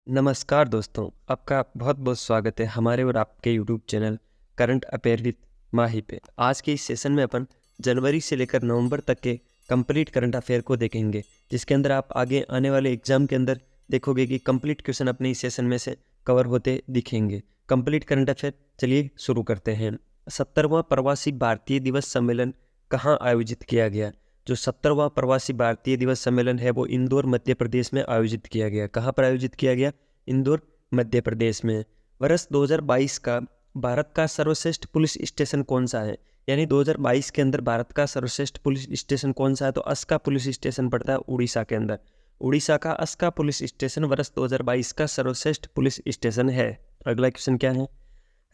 नमस्कार दोस्तों, आपका बहुत बहुत स्वागत है हमारे और आपके YouTube channel current affair with Mahi पे। आज के इस सेशन में अपन जनवरी से लेकर नवंबर तक के कंप्लीट करंट अफेयर को देखेंगे, जिसके अंदर आप आगे आने वाले एग्जाम के अंदर देखोगे कि कंप्लीट क्वेश्चन अपने इस सेशन में से कवर होते दिखेंगे। कंप्लीट करंट अफेयर चलिए शुरू करते हैं। 70वां प्रवासी भारतीय दिवस सम्मेलन कहाँ आयोजित किया गया? जो 70वां प्रवासी भारतीय दिवस सम्मेलन है वो इंदौर मध्य प्रदेश में आयोजित किया गया। कहाँ पर आयोजित किया गया? इंदौर मध्य प्रदेश में। वर्ष 2022 का भारत का सर्वश्रेष्ठ पुलिस स्टेशन कौन सा है? यानी 2022 के अंदर भारत का सर्वश्रेष्ठ पुलिस स्टेशन कौन सा है? तो अस्का पुलिस स्टेशन पड़ता है उड़ीसा के अंदर। उड़ीसा का अस्का पुलिस स्टेशन वर्ष 2022 का सर्वश्रेष्ठ पुलिस स्टेशन है। अगला क्वेश्चन क्या है?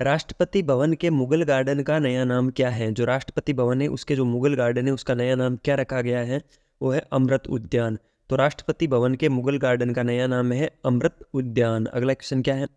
राष्ट्रपति भवन के मुगल गार्डन का नया नाम क्या है? जो राष्ट्रपति भवन है उसके जो मुगल गार्डन है उसका नया नाम क्या रखा गया है? वो है अमृत उद्यान। तो राष्ट्रपति भवन के मुगल गार्डन का नया नाम है अमृत उद्यान। अगला क्वेश्चन क्या है?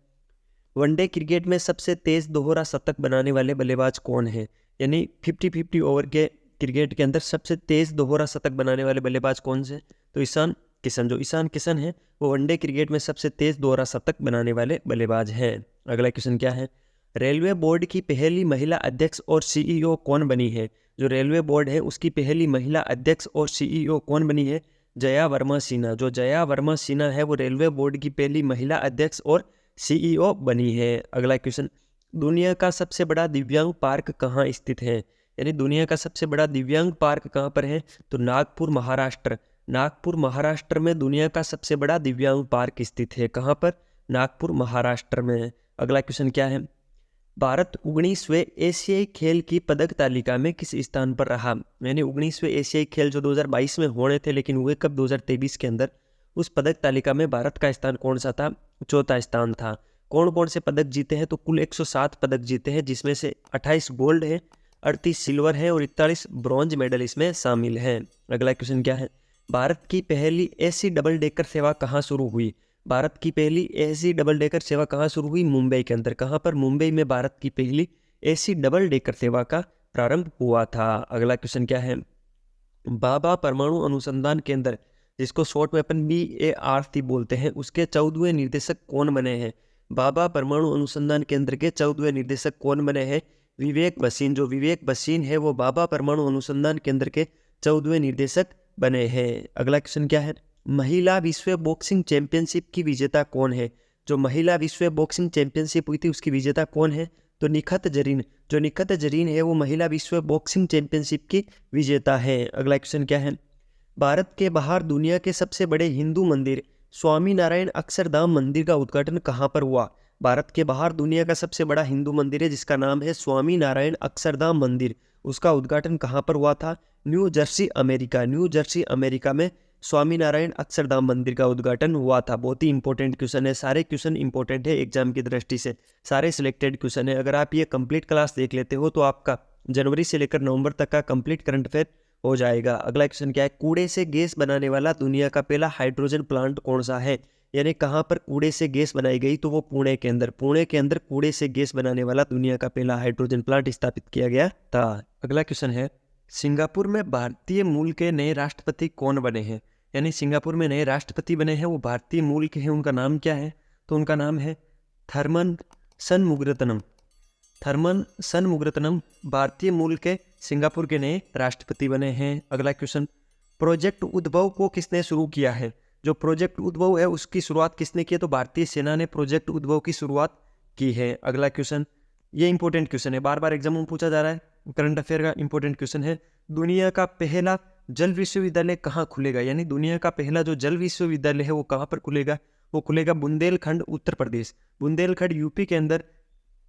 वनडे क्रिकेट में सबसे तेज दोहरा शतक बनाने वाले बल्लेबाज कौन है? यानी 50-50 ओवर के क्रिकेट के अंदर सबसे तेज दोहरा शतक बनाने वाले बल्लेबाज कौन से? तो ईशान किशन। जो ईशान किशन है वो वनडे क्रिकेट में सबसे तेज दोहरा शतक बनाने वाले बल्लेबाज हैं। अगला क्वेश्चन क्या है? रेलवे बोर्ड की पहली महिला अध्यक्ष और सीईओ कौन बनी है? जो रेलवे बोर्ड है उसकी पहली महिला अध्यक्ष और सीईओ कौन बनी है? जया वर्मा सिन्हा। जो जया वर्मा सिन्हा है वो रेलवे बोर्ड की पहली महिला अध्यक्ष और सीईओ बनी है। अगला क्वेश्चन, दुनिया का सबसे बड़ा दिव्यांग पार्क कहाँ स्थित है? यानी दुनिया का सबसे बड़ा दिव्यांग पार्क कहाँ पर है? तो नागपुर महाराष्ट्र। नागपुर महाराष्ट्र में दुनिया का सबसे बड़ा दिव्यांग पार्क स्थित है। कहाँ पर? नागपुर महाराष्ट्र में। अगला क्वेश्चन क्या है? भारत 19वें एशियाई खेल की पदक तालिका में किस स्थान पर रहा? यानी 19वें एशियाई खेल जो 2022 में होने थे लेकिन हुए कब? 2023 के अंदर। उस पदक तालिका में भारत का स्थान कौन सा था? चौथा स्थान था। कौन कौन से पदक जीते हैं? तो कुल 107 पदक जीते हैं, जिसमें से 28 गोल्ड है, 38 सिल्वर है और 41 ब्रॉन्ज मेडल इसमें शामिल हैं। अगला क्वेश्चन क्या है? भारत की पहली एसी डबल डेकर सेवा कहाँ शुरू हुई? भारत की पहली एसी डबल डेकर सेवा कहाँ शुरू हुई? मुंबई के अंदर। कहाँ पर? मुंबई में भारत की पहली एसी डबल डेकर सेवा का प्रारंभ हुआ था। अगला क्वेश्चन क्या है? भाभा परमाणु अनुसंधान केंद्र, जिसको शॉर्ट में अपन BARC बोलते हैं, उसके 14वें निर्देशक कौन बने हैं? भाभा परमाणु अनुसंधान केंद्र के 14वें निर्देशक कौन बने हैं? विवेक भसीन। जो विवेक भसीन है वो भाभा परमाणु अनुसंधान केंद्र के 14वें निर्देशक बने हैं। अगला क्वेश्चन क्या है? महिला विश्व बॉक्सिंग चैंपियनशिप की विजेता कौन है? जो महिला विश्व बॉक्सिंग चैंपियनशिप हुई थी उसकी विजेता कौन है? तो निखत जरीन। जो निखत जरीन है वो महिला विश्व बॉक्सिंग चैंपियनशिप की विजेता है। अगला क्वेश्चन क्या है? भारत के बाहर दुनिया के सबसे बड़े हिंदू मंदिर स्वामी नारायण अक्षरधाम मंदिर का उद्घाटन कहाँ पर हुआ? भारत के बाहर दुनिया का सबसे बड़ा हिंदू मंदिर है जिसका नाम है स्वामी नारायण अक्षरधाम मंदिर। उसका उद्घाटन कहाँ पर हुआ था? New Jersey America. New Jersey America में स्वामी नारायण अक्षरधाम मंदिर का उद्घाटन हुआ था। बहुत ही इंपॉर्टेंट क्वेश्चन है, सारे क्वेश्चन इंपॉर्टेंट है एग्जाम की दृष्टि से, सारे सिलेक्टेड क्वेश्चन है। अगर आप ये कंप्लीट क्लास देख लेते हो तो आपका जनवरी से लेकर नवंबर तक का कंप्लीट करंट अफेयर हो जाएगा। अगला क्वेश्चन क्या है? कूड़े से गैस बनाने वाला दुनिया का पहला हाइड्रोजन प्लांट कौन सा है? यानी कहाँ पर कूड़े से गैस बनाई गई? तो वो पुणे के अंदर। पुणे के अंदर कूड़े से गैस बनाने वाला दुनिया का पहला हाइड्रोजन प्लांट स्थापित किया गया था। अगला क्वेश्चन है, सिंगापुर में भारतीय मूल के नए राष्ट्रपति कौन बने हैं? यानी सिंगापुर में नए राष्ट्रपति बने हैं वो भारतीय मूल के हैं, उनका नाम क्या है? तो उनका नाम है थर्मन सनमुगरत्नम। थर्मन सनमुगरत्नम भारतीय मूल के सिंगापुर के नए राष्ट्रपति बने हैं। अगला क्वेश्चन, प्रोजेक्ट उद्भव को किसने शुरू किया है? जो प्रोजेक्ट उद्भव है उसकी शुरुआत किसने की है? तो भारतीय सेना ने प्रोजेक्ट उद्भव की शुरुआत की है। अगला क्वेश्चन, ये इंपॉर्टेंट क्वेश्चन है, बार बार एग्जाम में पूछा जा रहा है, करंट अफेयर का इंपॉर्टेंट क्वेश्चन है। दुनिया का पहला जल विश्वविद्यालय कहाँ खुलेगा? यानी दुनिया का पहला जो जल विश्वविद्यालय है वो कहाँ पर खुलेगा? वो खुलेगा बुंदेलखंड उत्तर प्रदेश। बुंदेलखंड यूपी के अंदर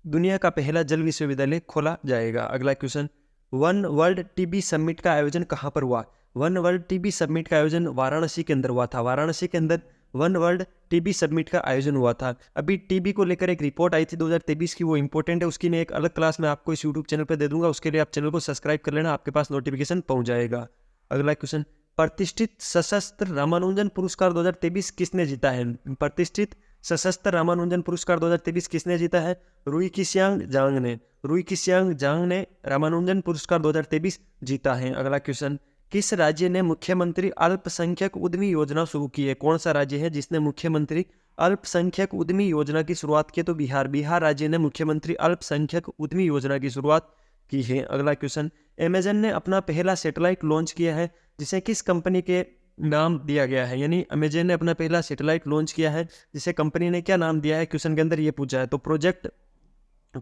दुनिया का पहला जल विश्वविद्यालय खोला जाएगा। अगला question, one world TB summit का आयोजन कहाँ पर हुआ? वन वर्ल्ड टीबी समिट का आयोजन वाराणसी के अंदर हुआ था। वाराणसी के अंदर वन वर्ल्ड टीबी समिट का आयोजन हुआ था। अभी टीबी को लेकर एक रिपोर्ट आई थी 2023 की, वो इंपॉर्टेंट है, उसकी मैं एक अलग क्लास में आपको इस यूट्यूब चैनल पर दे दूंगा। उसके लिए आप चैनल को सब्सक्राइब कर लेना, आपके पास नोटिफिकेशन पहुंच जाएगा। अगला क्वेश्चन, प्रतिष्ठित सशस्त्र रामानुजन पुरस्कार 2023 किसने जीता है? प्रतिष्ठित सशस्त्र रामानुजन पुरस्कार 2023 किसने जीता है? रुई किसियांग जांग ने। रुई किसियांग जांग ने रामानुजन पुरस्कार 2023 जीता है। अगला क्वेश्चन, किस राज्य ने मुख्यमंत्री अल्पसंख्यक उद्यमी योजना शुरू की है? कौन सा राज्य है जिसने मुख्यमंत्री अल्पसंख्यक उद्यमी योजना की शुरुआत की तो बिहार राज्य ने मुख्यमंत्री अल्पसंख्यक उद्यमी योजना की शुरुआत की है। अगला क्वेश्चन, अमेजन ने अपना पहला सैटेलाइट लॉन्च किया है, जिसे किस कंपनी के नाम दिया गया है? यानी अमेजन ने अपना पहला सैटेलाइट लॉन्च किया है, जिसे कंपनी ने क्या नाम दिया है, क्वेश्चन के अंदर ये पूछा है। तो प्रोजेक्ट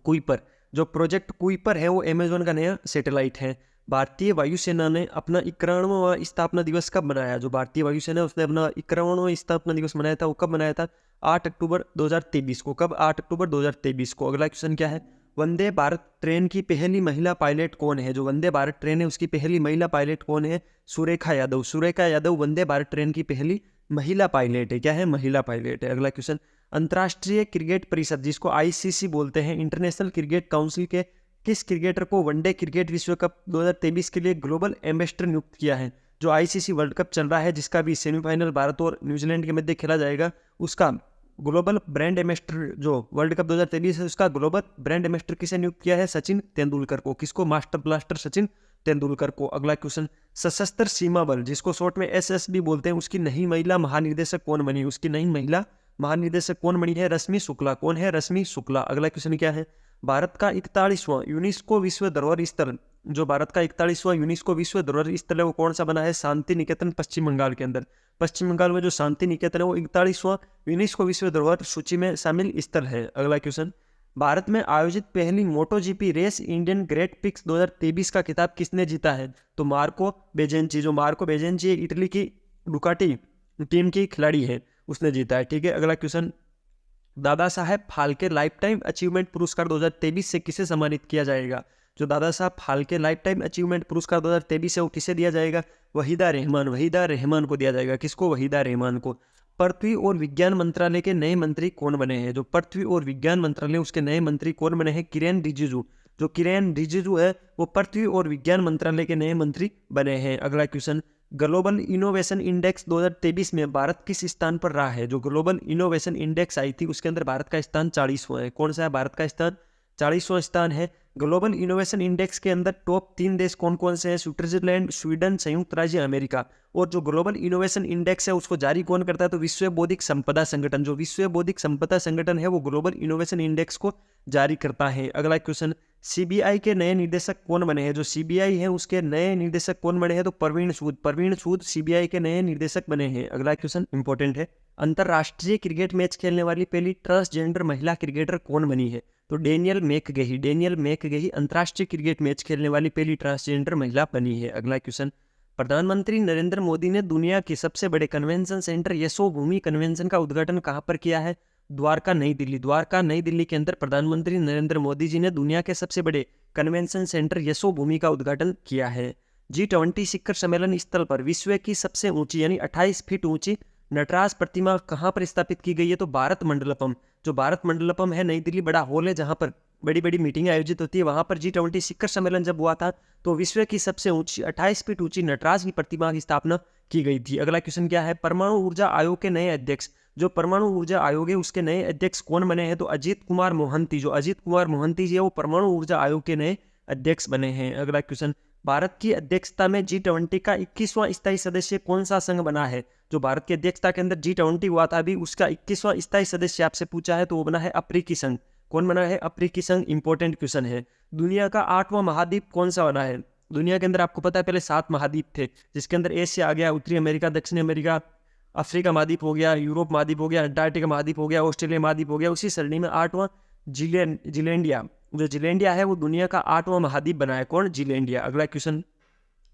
कुइपर, जो प्रोजेक्ट कुइपर है वो अमेजन का नया सैटेलाइट है। भारतीय वायुसेना ने अपना 91वां स्थापना दिवस कब मनाया? जो भारतीय वायुसेना उसने अपना 91वां स्थापना दिवस मनाया था, वो कब मनाया था? 8 अक्टूबर 2023 को। कब? 8 अक्टूबर 2023 को। अगला क्वेश्चन क्या है? वंदे भारत ट्रेन की पहली महिला पायलट कौन है? जो वंदे भारत ट्रेन है उसकी पहली महिला पायलट कौन है? सुरेखा यादव। सुरेखा यादव वंदे भारत ट्रेन की पहली महिला पायलट है। क्या है? महिला पायलट है। अगला क्वेश्चन, अंतर्राष्ट्रीय क्रिकेट परिषद जिसको आईसीसी बोलते हैं, इंटरनेशनल क्रिकेट काउंसिल के किस क्रिकेटर को वनडे क्रिकेट विश्व कप 2023 के लिए ग्लोबल एम्बेसडर नियुक्त किया है? जो आईसीसी वर्ल्ड कप चल रहा है, जिसका भी सेमीफाइनल भारत और न्यूजीलैंड के मध्य खेला जाएगा, उसका ग्लोबल ब्रांड एम्बेसडर, जो वर्ल्ड कप 2023 है उसका ग्लोबल ब्रांड एम्बेसडर किसे नियुक्त किया है? सचिन तेंदुलकर को। किसको? मास्टर ब्लास्टर सचिन तेंदुलकर को। अगला क्वेश्चन, सशस्त्र सीमा बल जिसको शॉर्ट में एसएसबी बोलते हैं, उसकी नई महिला महानिदेशक कौन बनी? उसकी नई महिला महानिदेशक कौन बनी है? रश्मि शुक्ला। कौन है? रश्मि शुक्ला। अगला क्वेश्चन क्या है? भारत का 41वां यूनेस्को विश्व धरोहर स्थल, जो भारत का 41वां यूनेस्को विश्व धरोहर स्थल है वो कौन सा बना है? शांति निकेतन, पश्चिम बंगाल के अंदर। पश्चिम बंगाल में जो शांति निकेतन है वो 41वां यूनेस्को विश्व धरोहर सूची में शामिल स्थल है। अगला क्वेश्चन, भारत में आयोजित पहली MotoGP race Indian grand prix 2023 का खिताब किसने जीता है? तो मार्को बेजेंची। जो मार्को बेजेंची इटली की डुकाटी टीम की खिलाड़ी है, उसने जीता है। ठीक है। अगला question, Dada Saheb Phalke life time achievement पुरस्कार 2023 से किसे सम्मानित किया जाएगा? जो Dada Saheb Phalke life time achievement पुरस्कार 2023 है वो किसे दिया जाएगा? वहीदा रहमान। वहीदा रहमान को दिया जाएगा। किसको? वहीदा रहमान को। पृथ्वी और विज्ञान मंत्रालय के नए मंत्री कौन बने हैं? जो पृथ्वी और विज्ञान मंत्रालय उसके नए मंत्री कौन बने हैं? किरेन रिजिजू। जो किरेन रिजिजू है वो पृथ्वी और विज्ञान मंत्रालय के नए मंत्री बने हैं। अगला क्वेश्चन, ग्लोबल इनोवेशन इंडेक्स 2023 में भारत किस स्थान पर रहा है? जो ग्लोबल इनोवेशन इंडेक्स आई थी उसके अंदर भारत का स्थान 40वां है। कौन सा है? भारत का स्थान 40वां स्थान है। ग्लोबल इनोवेशन इंडेक्स के अंदर टॉप 3 देश कौन कौन से हैं? स्विट्जरलैंड, स्वीडन, संयुक्त राज्य अमेरिका। और जो ग्लोबल इनोवेशन इंडेक्स है उसको जारी कौन करता है? तो विश्व बौद्धिक संपदा संगठन। जो विश्व बौद्धिक संपदा संगठन है वो ग्लोबल इनोवेशन इंडेक्स को जारी करता है। अगला क्वेश्चन, सीबीआई के नए निदेशक कौन बने हैं? जो सीबीआई है उसके नए निदेशक कौन बने हैं? तो प्रवीण सूद। प्रवीण सूद सीबीआई के नए निदेशक बने हैं। अगला क्वेश्चन इंपॉर्टेंट है, अंतरराष्ट्रीय क्रिकेट मैच खेलने वाली पहली ट्रांसजेंडर महिला क्रिकेटर कौन बनी है? तो डेनियल मैकगही। डेनियल मैकगही अंतरराष्ट्रीय क्रिकेट मैच खेलने वाली पहली ट्रांसजेंडर महिला बनी है। अगला क्वेश्चन, प्रधानमंत्री नरेंद्र मोदी ने दुनिया के सबसे बड़े कन्वेंशन सेंटर यशोभूमि कन्वेंशन का उद्घाटन कहां पर किया है? द्वारका, नई दिल्ली। द्वारका, नई दिल्ली के अंदर प्रधानमंत्री नरेंद्र मोदी जी ने दुनिया के सबसे बड़े कन्वेंशन सेंटर यशोभूमि का उद्घाटन किया है। G20 शिखर सम्मेलन स्थल पर विश्व की सबसे ऊंची यानी 28 फीट ऊंची नटराज प्रतिमा कहां पर स्थापित की गई है? तो भारत मंडलपम। जो भारत मंडलपम है, नई दिल्ली बड़ा हॉल है जहां पर बड़ी बड़ी मीटिंगें आयोजित होती है, वहां पर G20 शिखर सम्मेलन जब हुआ था तो विश्व की सबसे ऊंची 28 फीट ऊंची नटराज की प्रतिमा की स्थापना की गई थी। अगला क्वेश्चन क्या है? परमाणु ऊर्जा आयोग के नए अध्यक्ष। जो परमाणु ऊर्जा आयोग है उसके नए अध्यक्ष कौन बने हैं? तो अजीत कुमार मोहंती। जो अजीत कुमार मोहंती जी है वो परमाणु ऊर्जा आयोग के नए अध्यक्ष बने हैं। अगला क्वेश्चन, भारत की अध्यक्षता में G20 का 21वां स्थायी सदस्य कौन सा संघ बना है? जो भारत की अध्यक्षता के अंदर G20 हुआ था अभी, उसका 21वां स्थायी सदस्य आपसे पूछा है तो वो बना है अफ्रीकी संघ। कौन बना है? अफ्रीकी संघ। इंपॉर्टेंट क्वेश्चन है। दुनिया का 8वां महाद्वीप कौन सा बना है? दुनिया के अंदर आपको पता है पहले 7 महाद्वीप थे, जिसके अंदर एशिया आ गया, उत्तरी अमेरिका, दक्षिण अमेरिका, अफ्रीका महाद्वीप हो गया, यूरोप महाद्वीप हो गया, अंटार्कटिका महाद्वीप हो गया, ऑस्ट्रेलिया महाद्वीप हो गया। उसी सरणी में 8वां जिलैंडिया। जो जिलैंडिया है वो दुनिया का 8वां महाद्वीप बना है। कौन? जिलैंडिया। अगला question,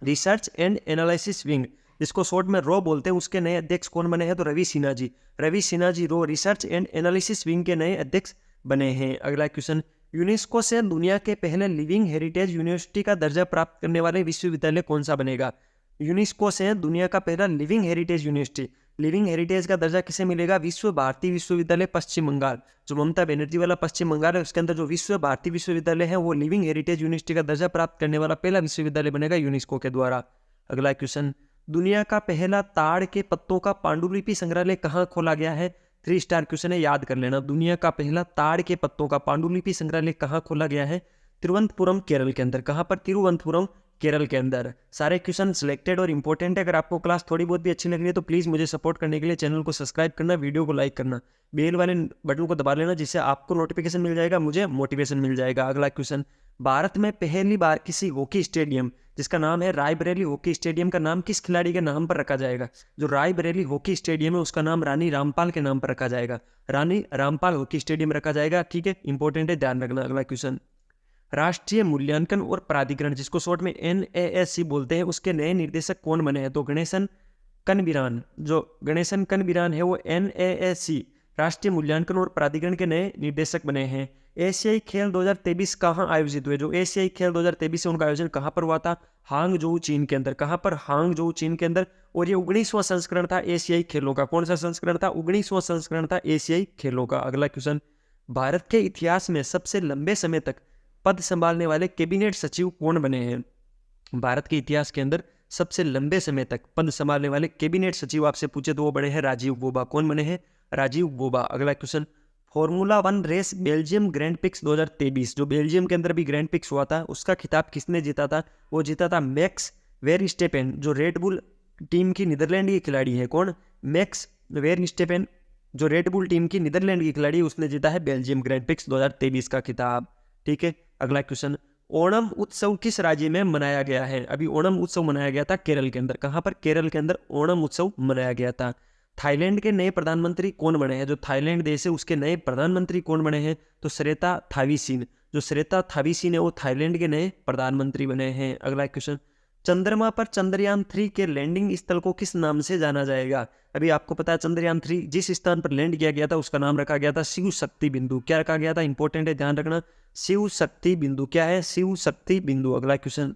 research and analysis wing जिसको शॉर्ट में रो बोलते हैं उसके नए अध्यक्ष कौन बने हैं? तो रवि सिन्हा जी। रवि सिन्हा जी रो रिसर्च एंड एनालिसिस विंग के नए अध्यक्ष बने हैं। अगला क्वेश्चन, यूनेस्को से दुनिया के पहले लिविंग हेरिटेज यूनिवर्सिटी का दर्जा प्राप्त करने वाले विश्वविद्यालय कौन सा बनेगा? यूनेस्को से दुनिया का पहला living heritage university, living heritage का दर्जा किसे मिलेगा? विश्व भारती विश्वविद्यालय पश्चिम बंगाल। जो ममता बनर्जी वाला पश्चिम बंगाल है उसके अंदर जो विश्व भारती विश्वविद्यालय है वो लिविंग हेरिटेज यूनिवर्सिटी का दर्जा प्राप्त करने वाला पहला विश्वविद्यालय बनेगा यूनेस्को के द्वारा। अगला क्वेश्चन, दुनिया का पहला ताड़ के पत्तों का पांडुलिपि संग्रहालय कहाँ खोला गया है? 3 स्टार क्वेश्चन है, याद कर लेना। दुनिया का पहला ताड़ के पत्तों का पांडुलिपि संग्रहालय कहाँ खोला गया है? तिरुवनंतपुरम केरल के अंदर। कहाँ पर? तिरुवनंतपुरम केरल के अंदर। सारे क्वेश्चन सिलेक्टेड और इंपॉर्टेंट है। अगर आपको क्लास थोड़ी बहुत भी अच्छी लग रही है तो प्लीज़ मुझे सपोर्ट करने के लिए चैनल को सब्सक्राइब करना, वीडियो को लाइक करना, बेल वाले बटन को दबा लेना, जिससे आपको नोटिफिकेशन मिल जाएगा, मुझे मोटिवेशन मिल जाएगा। अगला क्वेश्चन, भारत में पहली बार किसी हॉकी स्टेडियम जिसका नाम है रायबरेली हॉकी स्टेडियम का नाम किस खिलाड़ी के नाम पर रखा जाएगा? जो रायबरेली हॉकी स्टेडियम है उसका नाम रानी रामपाल के नाम पर रखा जाएगा। रानी रामपाल हॉकी स्टेडियम रखा जाएगा। ठीक है, इंपॉर्टेंट है, ध्यान रखना। अगला क्वेश्चन, राष्ट्रीय मूल्यांकन और प्राधिकरण जिसको शॉर्ट में NASC बोलते हैं उसके नए निर्देशक कौन बने हैं? तो गणेशन कनबिरान। जो गणेशन कनबिरान है वो NASC राष्ट्रीय मूल्यांकन और प्राधिकरण के नए निर्देशक बने हैं। एशियाई खेल 2023 कहाँ आयोजित हुए? जो एशियाई खेल 2023 है उनका आयोजन कहाँ पर हुआ था? हांगझोउ चीन के अंदर। कहाँ पर? हांगझोउ चीन के अंदर। और ये 19वां संस्करण था एशियाई खेलों का। कौन सा संस्करण था? 19वां संस्करण था एशियाई खेलों का। अगला क्वेश्चन, भारत के इतिहास में सबसे लंबे समय तक पद संभालने वाले कैबिनेट सचिव कौन बने हैं? भारत के इतिहास के अंदर सबसे लंबे समय तक पद संभालने वाले कैबिनेट सचिव आपसे पूछे तो वो बड़े हैं राजीव गौबा। कौन बने हैं? राजीव गौबा। अगला question, formula 1 race Belgium grand prix 2023, जो बेल्जियम के अंदर भी ग्रैंड पिक्स हुआ था, उसका खिताब किसने जीता था? वो जीता था मैक्स वेरस्टेपेन, जो रेडबुल टीम की नीदरलैंड की खिलाड़ी है। कौन? मैक्स वेरस्टेपेन, जो रेडबुल टीम की नीदरलैंड की खिलाड़ी, उसने जीता है बेल्जियम ग्रैंड पिक्स 2023 का खिताब। ठीक है, अगला क्वेश्चन, ओणम उत्सव किस राज्य में मनाया गया है? अभी ओणम उत्सव मनाया गया था केरल के अंदर। कहाँ पर? केरल के अंदर ओणम उत्सव मनाया गया था। थाईलैंड के नए प्रधानमंत्री कौन बने हैं? जो थाईलैंड देश है उसके नए प्रधानमंत्री कौन बने हैं? तो श्रेता थाविसीन। जो श्रेता थाविसीन है वो थाईलैंड के नए प्रधानमंत्री बने हैं। अगला क्वेश्चन, चंद्रमा पर चंद्रयान 3 के लैंडिंग स्थल को किस नाम से जाना जाएगा? अभी आपको पता है चंद्रयान 3 जिस स्थान पर लैंड किया गया था उसका नाम रखा गया था शिव शक्ति बिंदु। क्या रखा गया था? इंपॉर्टेंट है, ध्यान रखना, शिव शक्ति बिंदु। क्या है? शिव शक्ति बिंदु। अगला क्वेश्चन,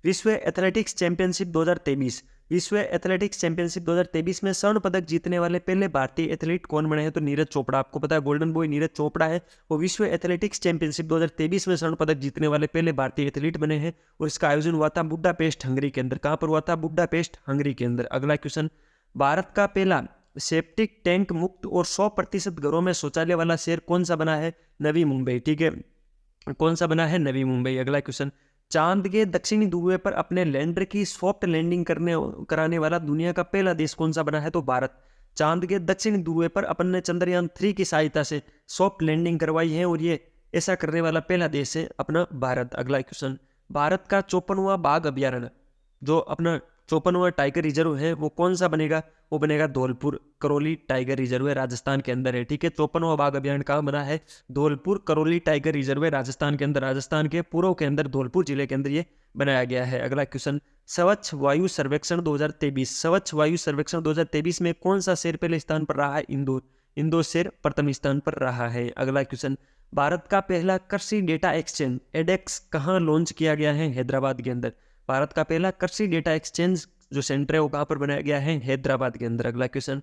विश्व एथलेटिक्स चैंपियनशिप 2023, विश्व एथलेटिक्स चैंपियनशिप 2023 में स्वर्ण पदक जीतने वाले पहले भारतीय एथलीट कौन बने हैं? तो नीरज चोपड़ा। आपको पता है गोल्डन बॉय नीरज चोपड़ा है, वो विश्व एथलेटिक्स चैंपियनशिप 2023 में स्वर्ण पदक जीतने वाले पहले भारतीय एथलीट बने हैं। और इसका आयोजन हुआ था बुडापेस्ट हंगरी के अंदर। कहाँ पर हुआ था? बुडापेस्ट हंगरी के अंदर। अगला क्वेश्चन, भारत का पहला सेप्टिक टैंक मुक्त और 100% घरों में शौचालय वाला शहर कौन सा बना है? नवी मुंबई। ठीक है, कौन सा बना है? नवी मुंबई। अगला क्वेश्चन, चांद के दक्षिणी ध्रुव पर अपने लैंडर की सॉफ्ट लैंडिंग कराने वाला दुनिया का पहला देश कौन सा बना है? तो भारत। चांद के दक्षिणी ध्रुव पर अपन ने चंद्रयान 3 की सहायता से सॉफ्ट लैंडिंग करवाई है और ये ऐसा करने वाला पहला देश है अपना भारत। अगला क्वेश्चन, भारत का 54वां बाघ अभ्यारण्य, जो अपना 54वां टाइगर रिजर्व है, वो कौन सा बनेगा? वो बनेगा धौलपुर करौली टाइगर रिजर्व है, राजस्थान के अंदर है। ठीक है, 54वां बाघ अभ्यारण्य कहाँ बना है? धौलपुर करौली टाइगर रिजर्व है, राजस्थान के अंदर, राजस्थान के पूर्व के अंदर धौलपुर जिले के अंदर ये बनाया गया है। अगला क्वेश्चन, स्वच्छ वायु सर्वेक्षण 2023, स्वच्छ वायु सर्वेक्षण 2023 में कौन सा शहर पहले स्थान पर रहा है? इंदौर। इंदौर शहर प्रथम स्थान पर रहा है। अगला क्वेश्चन, भारत का पहला कृषि डेटा एक्सचेंज एडेक्स कहाँ लॉन्च किया गया है? हैदराबाद के अंदर। भारत का पहला कृषि डेटा एक्सचेंज जो सेंटर है वो कहाँ पर बनाया गया है? हैदराबाद के अंदर। अगला क्वेश्चन,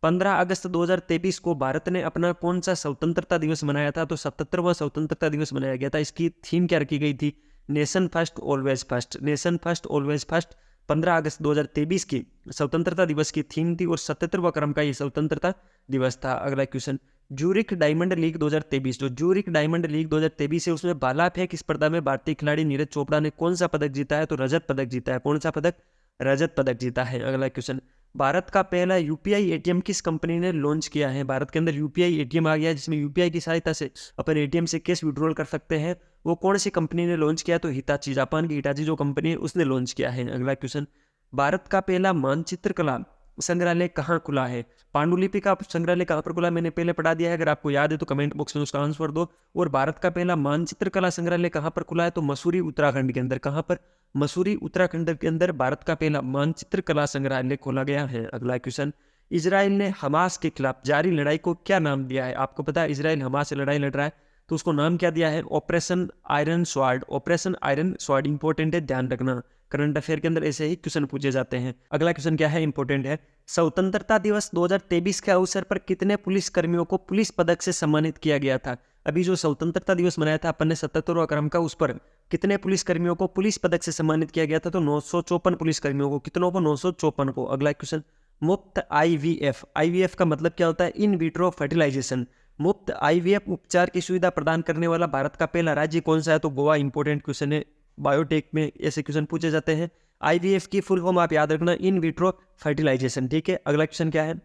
15 अगस्त 2023 को भारत ने अपना कौन सा स्वतंत्रता दिवस मनाया था? तो 77वां स्वतंत्रता दिवस मनाया गया था। इसकी थीम क्या रखी गई थी? Nation first always first. Nation first always first 15 अगस्त 2023 की स्वतंत्रता दिवस की थीम थी और 77वां क्रम का ये स्वतंत्रता दिवस था। अगला क्वेश्चन, ज्यूरिख डायमंड लीग 2023, जो ज्यूरिख डायमंड लीग 2023 है उसमें भाला फेंक स्पर्धा में भारतीय खिलाड़ी नीरज चोपड़ा ने कौन सा पदक जीता है? तो रजत पदक जीता है। कौन सा पदक? रजत पदक जीता है। अगला क्वेश्चन, भारत का पहला यूपीआई एटीएम किस कंपनी ने लॉन्च किया है? भारत के अंदर यूपीआई एटीएम आ गया है जिसमें यूपीआई की सहायता से अपन एटीएम से कैश विड्रॉल कर सकते हैं। वो कौन सी कंपनी ने लॉन्च किया? तो हिताची, जापान की हिताची जो कंपनी है उसने लॉन्च किया है। अगला क्वेश्चन, भारत का पहला मानचित्र कला संग्रहालय कहाँ खुला है? पांडुलिपि का संग्रहालय कहाँ पर खुला? मैंने पहले पढ़ा दिया है, अगर आपको याद है तो कमेंट बॉक्स में उसका आंसर दो। और भारत का पहला मानचित्र कला संग्रहालय कहाँ पर खुला है? तो मसूरी उत्तराखंड के अंदर। कहाँ पर? मसूरी उत्तराखंड के अंदर भारत का पहला मानचित्र कला संग्रहालय खोला गया है। अगला क्वेश्चन, इजराइल ने हमास के खिलाफ जारी लड़ाई को क्या नाम दिया है? आपको पता है इजराइल हमास से लड़ाई लड़ रहा है तो उसको नाम क्या दिया है? Operation iron sword. Operation iron sword important है, ध्यान रखना, करंट अफेयर के अंदर ऐसे ही क्वेश्चन पूछे जाते हैं। अगला क्वेश्चन क्या है? इंपॉर्टेंट है, स्वतंत्रता दिवस 2023 के अवसर पर कितने पुलिस कर्मियों को पुलिस पदक से सम्मानित किया गया था? अभी जो स्वतंत्रता दिवस मनाया था अपन ने 77वां क्रम का, उस पर कितने पुलिस कर्मियों को पुलिस पदक से सम्मानित किया गया था? तो 954 पुलिस कर्मियों को। कितनों को? 954 को। अगला क्वेश्चन, मुफ्त आईवीएफ, आईवीएफ का मतलब क्या होता है? In vitro fertilisation. मुफ्त आईवीएफ उपचार की सुविधा प्रदान करने वाला भारत का पहला राज्य कौन सा है? तो गोवा। इंपॉर्टेंट क्वेश्चन है, बायोटेक में ऐसे क्वेश्चन पूछे जाते हैं। IVF की फुल फॉर्म आप याद रखना, इन विट्रो फर्टिलाइजेशन। ठीक है, अगला क्वेश्चन क्या है,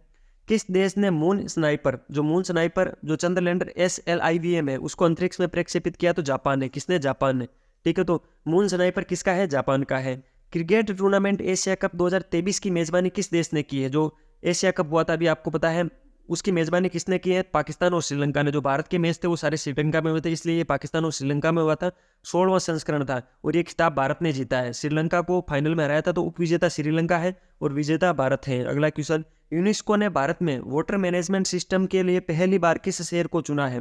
किस देश ने मून स्नाइपर जो चंद्रलैंडर SLIVM है उसको अंतरिक्ष में प्रक्षेपित किया? तो जापान ने। किसने? जापान ने। ठीक है, तो मून स्नाइपर किसका है? जापान का है। क्रिकेट टूर्नामेंट एशिया कप 2023 की मेजबानी किस देश ने की है? जो एशिया कप हुआ था अभी आपको पता है, उसकी मेजबानी किसने की है? पाकिस्तान और श्रीलंका ने। जो भारत के मैच थे वो सारे श्रीलंका में हुए थे, इसलिए ये पाकिस्तान और श्रीलंका में हुआ था। 16वां संस्करण था और ये खिताब भारत ने जीता है। श्रीलंका को फाइनल में हराया था, तो उपविजेता श्रीलंका है और विजेता भारत है। अगला क्वेश्चन, यूनेस्को ने भारत में वाटर मैनेजमेंट सिस्टम के लिए पहली बार किस शहर को चुना है?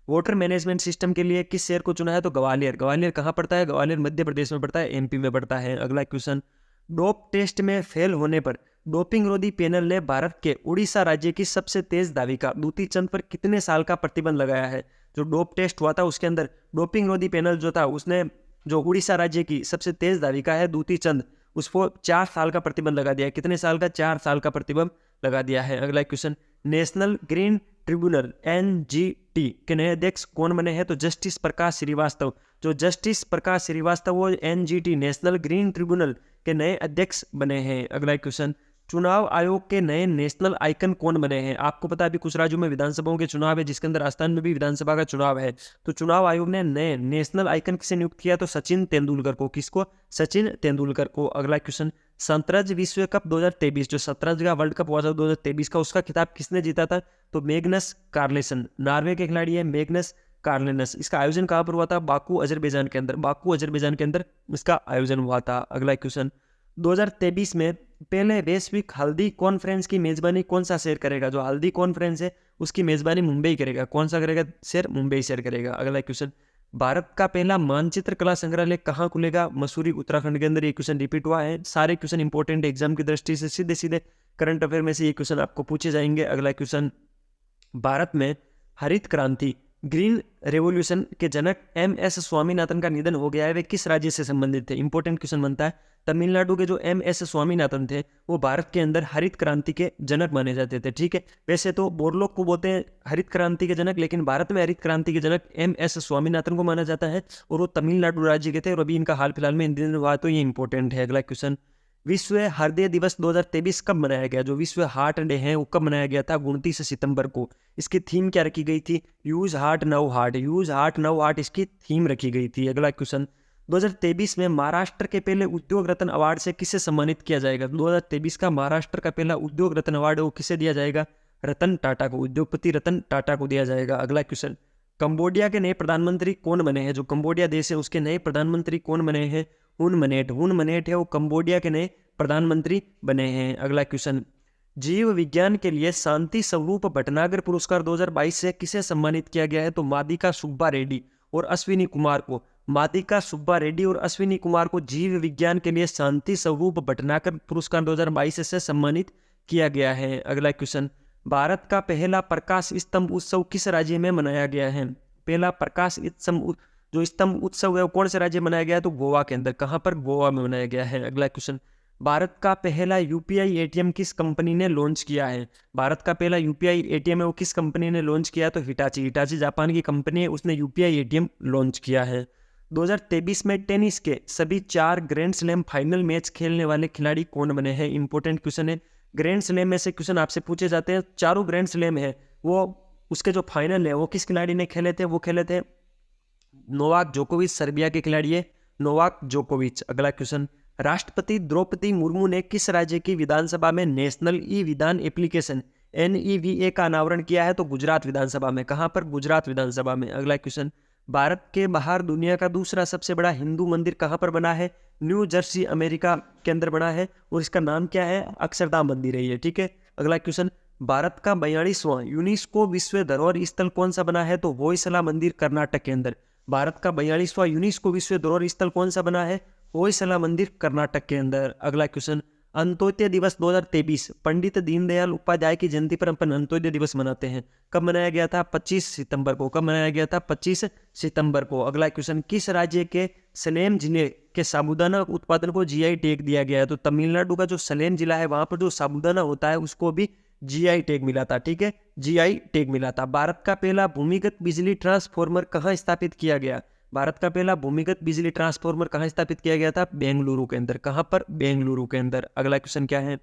वाटर मैनेजमेंट सिस्टम के लिए किस शहर को चुना है? तो ग्वालियर। ग्वालियर कहाँ पड़ता है? ग्वालियर मध्य प्रदेश में पड़ता है, MP में पड़ता है। अगला क्वेश्चन, डोप टेस्ट में फेल होने पर डोपिंग रोधी पैनल ने भारत के उड़ीसा राज्य की सबसे तेज धाविका दूती चंद पर कितने साल का प्रतिबंध लगाया है? जो डोप टेस्ट हुआ था उसके अंदर डोपिंग रोधी पैनल जो था उसने जो उड़ीसा राज्य की सबसे तेज धाविका है दूती चंद, उसको 4 साल का प्रतिबंध लगा दिया है। कितने साल का? 4 साल का प्रतिबंध लगा दिया है। अगला question, national green tribunal NGT के नए अध्यक्ष कौन बने हैं? तो जस्टिस प्रकाश श्रीवास्तव। जो जस्टिस प्रकाश श्रीवास्तव वो NGT नेशनल ग्रीन ट्रिब्यूनल के नए अध्यक्ष बने हैं। अगला क्वेश्चन, चुनाव आयोग के नए नेशनल आइकन कौन बने हैं? आपको पता है अभी कुछ राज्यों में विधानसभाओं के चुनाव है, जिसके अंदर राजस्थान में भी विधानसभा का चुनाव है। तो चुनाव आयोग ने नए नेशनल आइकन किसे नियुक्त किया? तो सचिन तेंदुलकर को। किसको? सचिन तेंदुलकर को। अगला क्वेश्चन, शतरंज विश्व कप 2023, जो शतरंज का वर्ल्ड कप हुआ था 2023 का, उसका खिताब किसने जीता था? तो मैग्नस कार्लसन। नॉर्वे के खिलाड़ी है मैग्नस कार्लसन। इसका आयोजन कहाँ पर हुआ था? बाकू अजरबैजान के अंदर। बाकू अजरबैजान के अंदर इसका आयोजन हुआ था। अगला क्वेश्चन, 2023 में पहले वैश्विक हल्दी कॉन्फ्रेंस की मेजबानी कौन सा शहर करेगा? जो हल्दी कॉन्फ्रेंस है उसकी मेजबानी मुंबई करेगा। कौन सा करेगा शहर? मुंबई शहर करेगा। अगला क्वेश्चन, भारत का पहला मानचित्र कला संग्रहालय कहाँ खुलेगा? मसूरी उत्तराखंड के अंदर। ये क्वेश्चन रिपीट हुआ है। सारे क्वेश्चन इंपॉर्टेंट एग्जाम की दृष्टि से सीधे सीधे करंट अफेयर में से ये क्वेश्चन आपको पूछे जाएंगे। अगला क्वेश्चन, भारत में हरित क्रांति ग्रीन रेवोल्यूशन के जनक MS स्वामीनाथन का निधन हो गया है। वे किस राज्य से संबंधित थे? इंपॉर्टेंट क्वेश्चन बनता है। तमिलनाडु के जो MS स्वामीनाथन थे वो भारत के अंदर हरित क्रांति के जनक माने जाते थे। ठीक है, वैसे तो बोरलोग को बोलते हैं हरित क्रांति के जनक, लेकिन भारत में हरित क्रांति के जनक MS स्वामीनाथन को माना जाता है और वो तमिलनाडु राज्य के थे और अभी इनका हाल फिलहाल में निधन हुआ, तो ये इंपॉर्टेंट है। अगला क्वेश्चन, विश्व हृदय दिवस 2023 कब मनाया गया? जो विश्व हार्ट डे है वो कब मनाया गया था? 29 सितंबर को। इसकी थीम क्या रखी गई थी? Use heart now heart. Use heart now heart इसकी थीम रखी गई थी। अगला क्वेश्चन, 2023 में महाराष्ट्र के पहले उद्योग रत्न अवार्ड से किसे सम्मानित किया जाएगा? 2023 का महाराष्ट्र का पहला उद्योग रत्न अवार्ड वो किसे दिया जाएगा? रतन टाटा को। उद्योगपति रतन टाटा को दिया जाएगा। अगला क्वेश्चन, कंबोडिया के नए प्रधानमंत्री कौन बने हैं? जो कंबोडिया देश है उसके नए प्रधानमंत्री कौन बने हैं? हुन मनेट है वो कंबोडिया के नए प्रधानमंत्री बने हैं। अगला क्वेश्चन, जीव विज्ञान के लिए शांति स्वरूप भटनागर पुरस्कार 2022 से किसे सम्मानित किया गया है? तो मादिका सुब्बा रेड्डी और अश्विनी कुमार को। मादिका सुब्बा रेड्डी और अश्विनी कुमार को जीव विज्ञान के लिए शांति स्वरूप भटनागर पुरस्कार 2022 से सम्मानित किया गया है। अगला क्वेश्चन, भारत का पहला प्रकाश स्तंभ उत्सव किस राज्य में मनाया गया है? पहला प्रकाश स्तंभ जो स्तंभ उत्सव है वो कौन से राज्य में मनाया गया है? तो गोवा के अंदर। कहाँ पर? गोवा में मनाया गया है। अगला क्वेश्चन, भारत का पहला UPI ATM किस कंपनी ने लॉन्च किया है? भारत का पहला UPI ATM है वो किस कंपनी ने लॉन्च किया है? तो हिटाची जापान की कंपनी है, उसने UPI ATM लॉन्च किया है। 2023 में टेनिस के सभी 4 ग्रैंड स्लैम फाइनल मैच खेलने वाले खिलाड़ी कौन बने हैं? इंपॉर्टेंट क्वेश्चन है। ग्रैंड स्लैम में से क्वेश्चन आपसे पूछे जाते हैं। चारों ग्रैंड स्लैम है वो उसके जो फाइनल है वो किस खिलाड़ी ने खेले थे? वो खेले थे नोवाक जोकोविच, सर्बिया के खिलाड़ी है नोवाक जोकोविच। अगला क्वेश्चन, राष्ट्रपति द्रौपदी मुर्मू ने किस राज्य की विधानसभा में नेशनल ई विधान एप्लीकेशन NEVA का अनावरण किया है? तो गुजरात विधानसभा में। कहां पर? गुजरात विधानसभा में। अगला क्वेश्चन, भारत के बाहर दुनिया का दूसरा सबसे बड़ा हिंदू मंदिर कहां पर बना है? न्यू जर्सी अमेरिका के अंदर बना है और इसका नाम क्या है? अक्षरधाम मंदिर है ये। ठीक है, अगला क्वेश्चन, भारत का 42वां यूनेस्को विश्व धरोहर स्थल कौन सा बना है? तो होयसला मंदिर कर्नाटक के अंदर। भारत का 42वां यूनेस्को विश्व धरोहर स्थल कौन सा बना है? होयसला मंदिर कर्नाटक के अंदर। अगला क्वेश्चन, अंत्योदय दिवस 2023 पंडित दीनदयाल उपाध्याय की जयंती पर अपन अंत्योदय दिवस मनाते हैं। कब मनाया गया था? 25 सितंबर को। कब मनाया गया था? 25 सितंबर को। अगला क्वेश्चन, किस राज्य के सलेम जिले के साबूदाना उत्पादन को GI टैग दिया गया है? तो तमिलनाडु का जो सलेम जिला है वहां पर जो साबूदाना होता है उसको भी GI टैग मिला था। ठीक है, GI टैग मिला था। भारत का पहला भूमिगत बिजली ट्रांसफॉर्मर कहाँ स्थापित किया गया? भारत का पहला भूमिगत बिजली ट्रांसफार्मर कहाँ स्थापित किया गया था? बेंगलुरु के अंदर। कहाँ पर? बेंगलुरु के अंदर। अगला क्वेश्चन क्या है?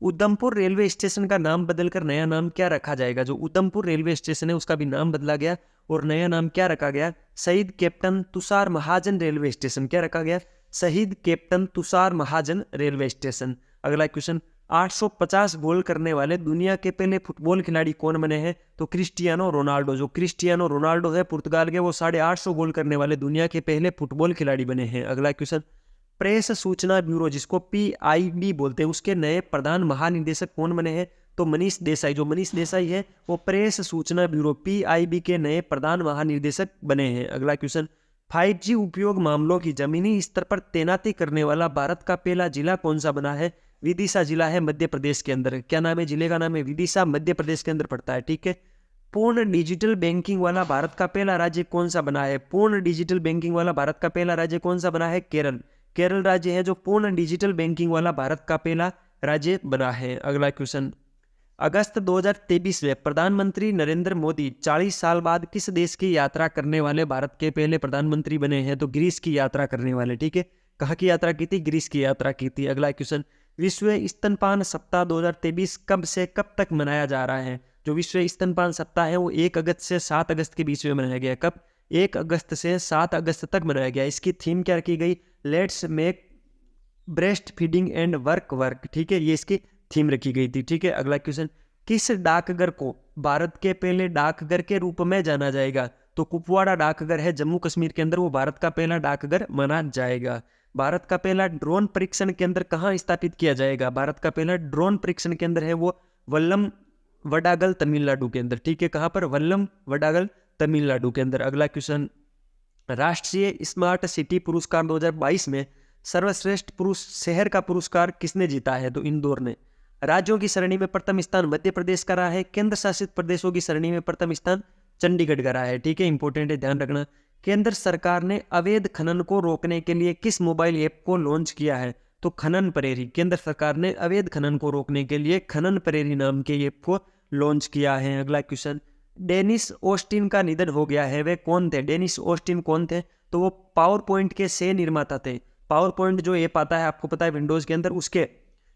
उधमपुर रेलवे स्टेशन का नाम बदलकर नया नाम क्या रखा जाएगा? जो उधमपुर रेलवे स्टेशन है उसका भी नाम बदला गया और नया नाम क्या रखा गया? शहीद कैप्टन तुषार महाजन रेलवे स्टेशन। क्या रखा गया? शहीद कैप्टन तुषार महाजन रेलवे स्टेशन। अगला क्वेश्चन, 850 गोल करने वाले दुनिया के पहले फुटबॉल खिलाड़ी कौन बने हैं? तो क्रिस्टियानो रोनाल्डो। जो क्रिस्टियानो रोनाल्डो है पुर्तगाल के, वो 850 गोल करने वाले दुनिया के पहले फुटबॉल खिलाड़ी बने हैं। अगला क्वेश्चन, प्रेस सूचना ब्यूरो जिसको PIB बोलते हैं, उसके नए प्रधान महानिदेशक कौन बने हैं? तो मनीष देसाई। जो मनीष देसाई है वो प्रेस सूचना ब्यूरो PIB के नए प्रधान महानिदेशक बने हैं। अगला क्वेश्चन, 5G उपयोग मामलों की जमीनी स्तर पर तैनाती करने वाला भारत का पहला जिला कौन सा बना है? विदिशा जिला है मध्य प्रदेश के अंदर। क्या नाम है जिले का? नाम है विदिशा, मध्य प्रदेश के अंदर पड़ता है। ठीक है। पूर्ण डिजिटल बैंकिंग वाला भारत का पहला राज्य कौन सा बना है? पूर्ण डिजिटल बैंकिंग वाला भारत का पहला राज्य कौन सा बना है? केरल। केरल राज्य है जो पूर्ण डिजिटल बैंकिंग वाला भारत का पहला राज्य बना है। अगला क्वेश्चन, अगस्त 2023 में प्रधानमंत्री नरेंद्र मोदी 40 साल बाद किस देश की यात्रा करने वाले भारत के पहले प्रधानमंत्री बने हैं? तो ग्रीस की यात्रा करने वाले। ठीक है। कहाँ की यात्रा की थी? ग्रीस की यात्रा की थी। अगला क्वेश्चन, विश्व स्तनपान सप्ताह 2023 कब से कब तक मनाया जा रहा है? जो विश्व स्तनपान सप्ताह है वो 1 अगस्त से 7 अगस्त के बीच में मनाया गया। कब? 1 अगस्त से 7 अगस्त तक मनाया गया। इसकी थीम क्या रखी गई? Let's make breast feeding and work. ठीक है, ये इसकी थीम रखी गई थी। ठीक है। अगला क्वेश्चन, किस डाकघर को भारत के पहले डाकघर के रूप में जाना जाएगा? तो कुपवाड़ा डाकघर है जम्मू कश्मीर के अंदर, वो भारत का पहला डाकघर माना जाएगा। भारत का पहला ड्रोन परीक्षण केंद्र कहाँ स्थापित किया जाएगा? भारत का पहला ड्रोन परीक्षण केंद्र है वो वल्लम वडागल तमिलनाडु के अंदर। ठीक है। कहाँ पर? वल्लम वडागल तमिलनाडु के अंदर। अगला क्वेश्चन, राष्ट्रीय स्मार्ट सिटी पुरस्कार 2022 में सर्वश्रेष्ठ पुरुष शहर का पुरस्कार किसने जीता है? तो इंदौर ने। राज्यों की श्रेणी में प्रथम स्थान मध्य प्रदेश का रहा है। केंद्र शासित प्रदेशों की श्रेणी में प्रथम स्थान चंडीगढ़ का रहा है। ठीक है, इंपॉर्टेंट है, ध्यान रखना। केंद्र सरकार ने अवैध खनन को रोकने के लिए किस मोबाइल ऐप को लॉन्च किया है? तो खनन प्रेरी। केंद्र सरकार ने अवैध खनन को रोकने के लिए खनन प्रेरी नाम के ऐप को लॉन्च किया है। अगला क्वेश्चन, डेनिस ऑस्टिन का निधन हो गया है, वे कौन थे? डेनिस ऑस्टिन कौन थे? तो वो पावर पॉइंट के सह निर्माता थे। पावर पॉइंट जो ऐप आता है आपको पता है विंडोज के अंदर, उसके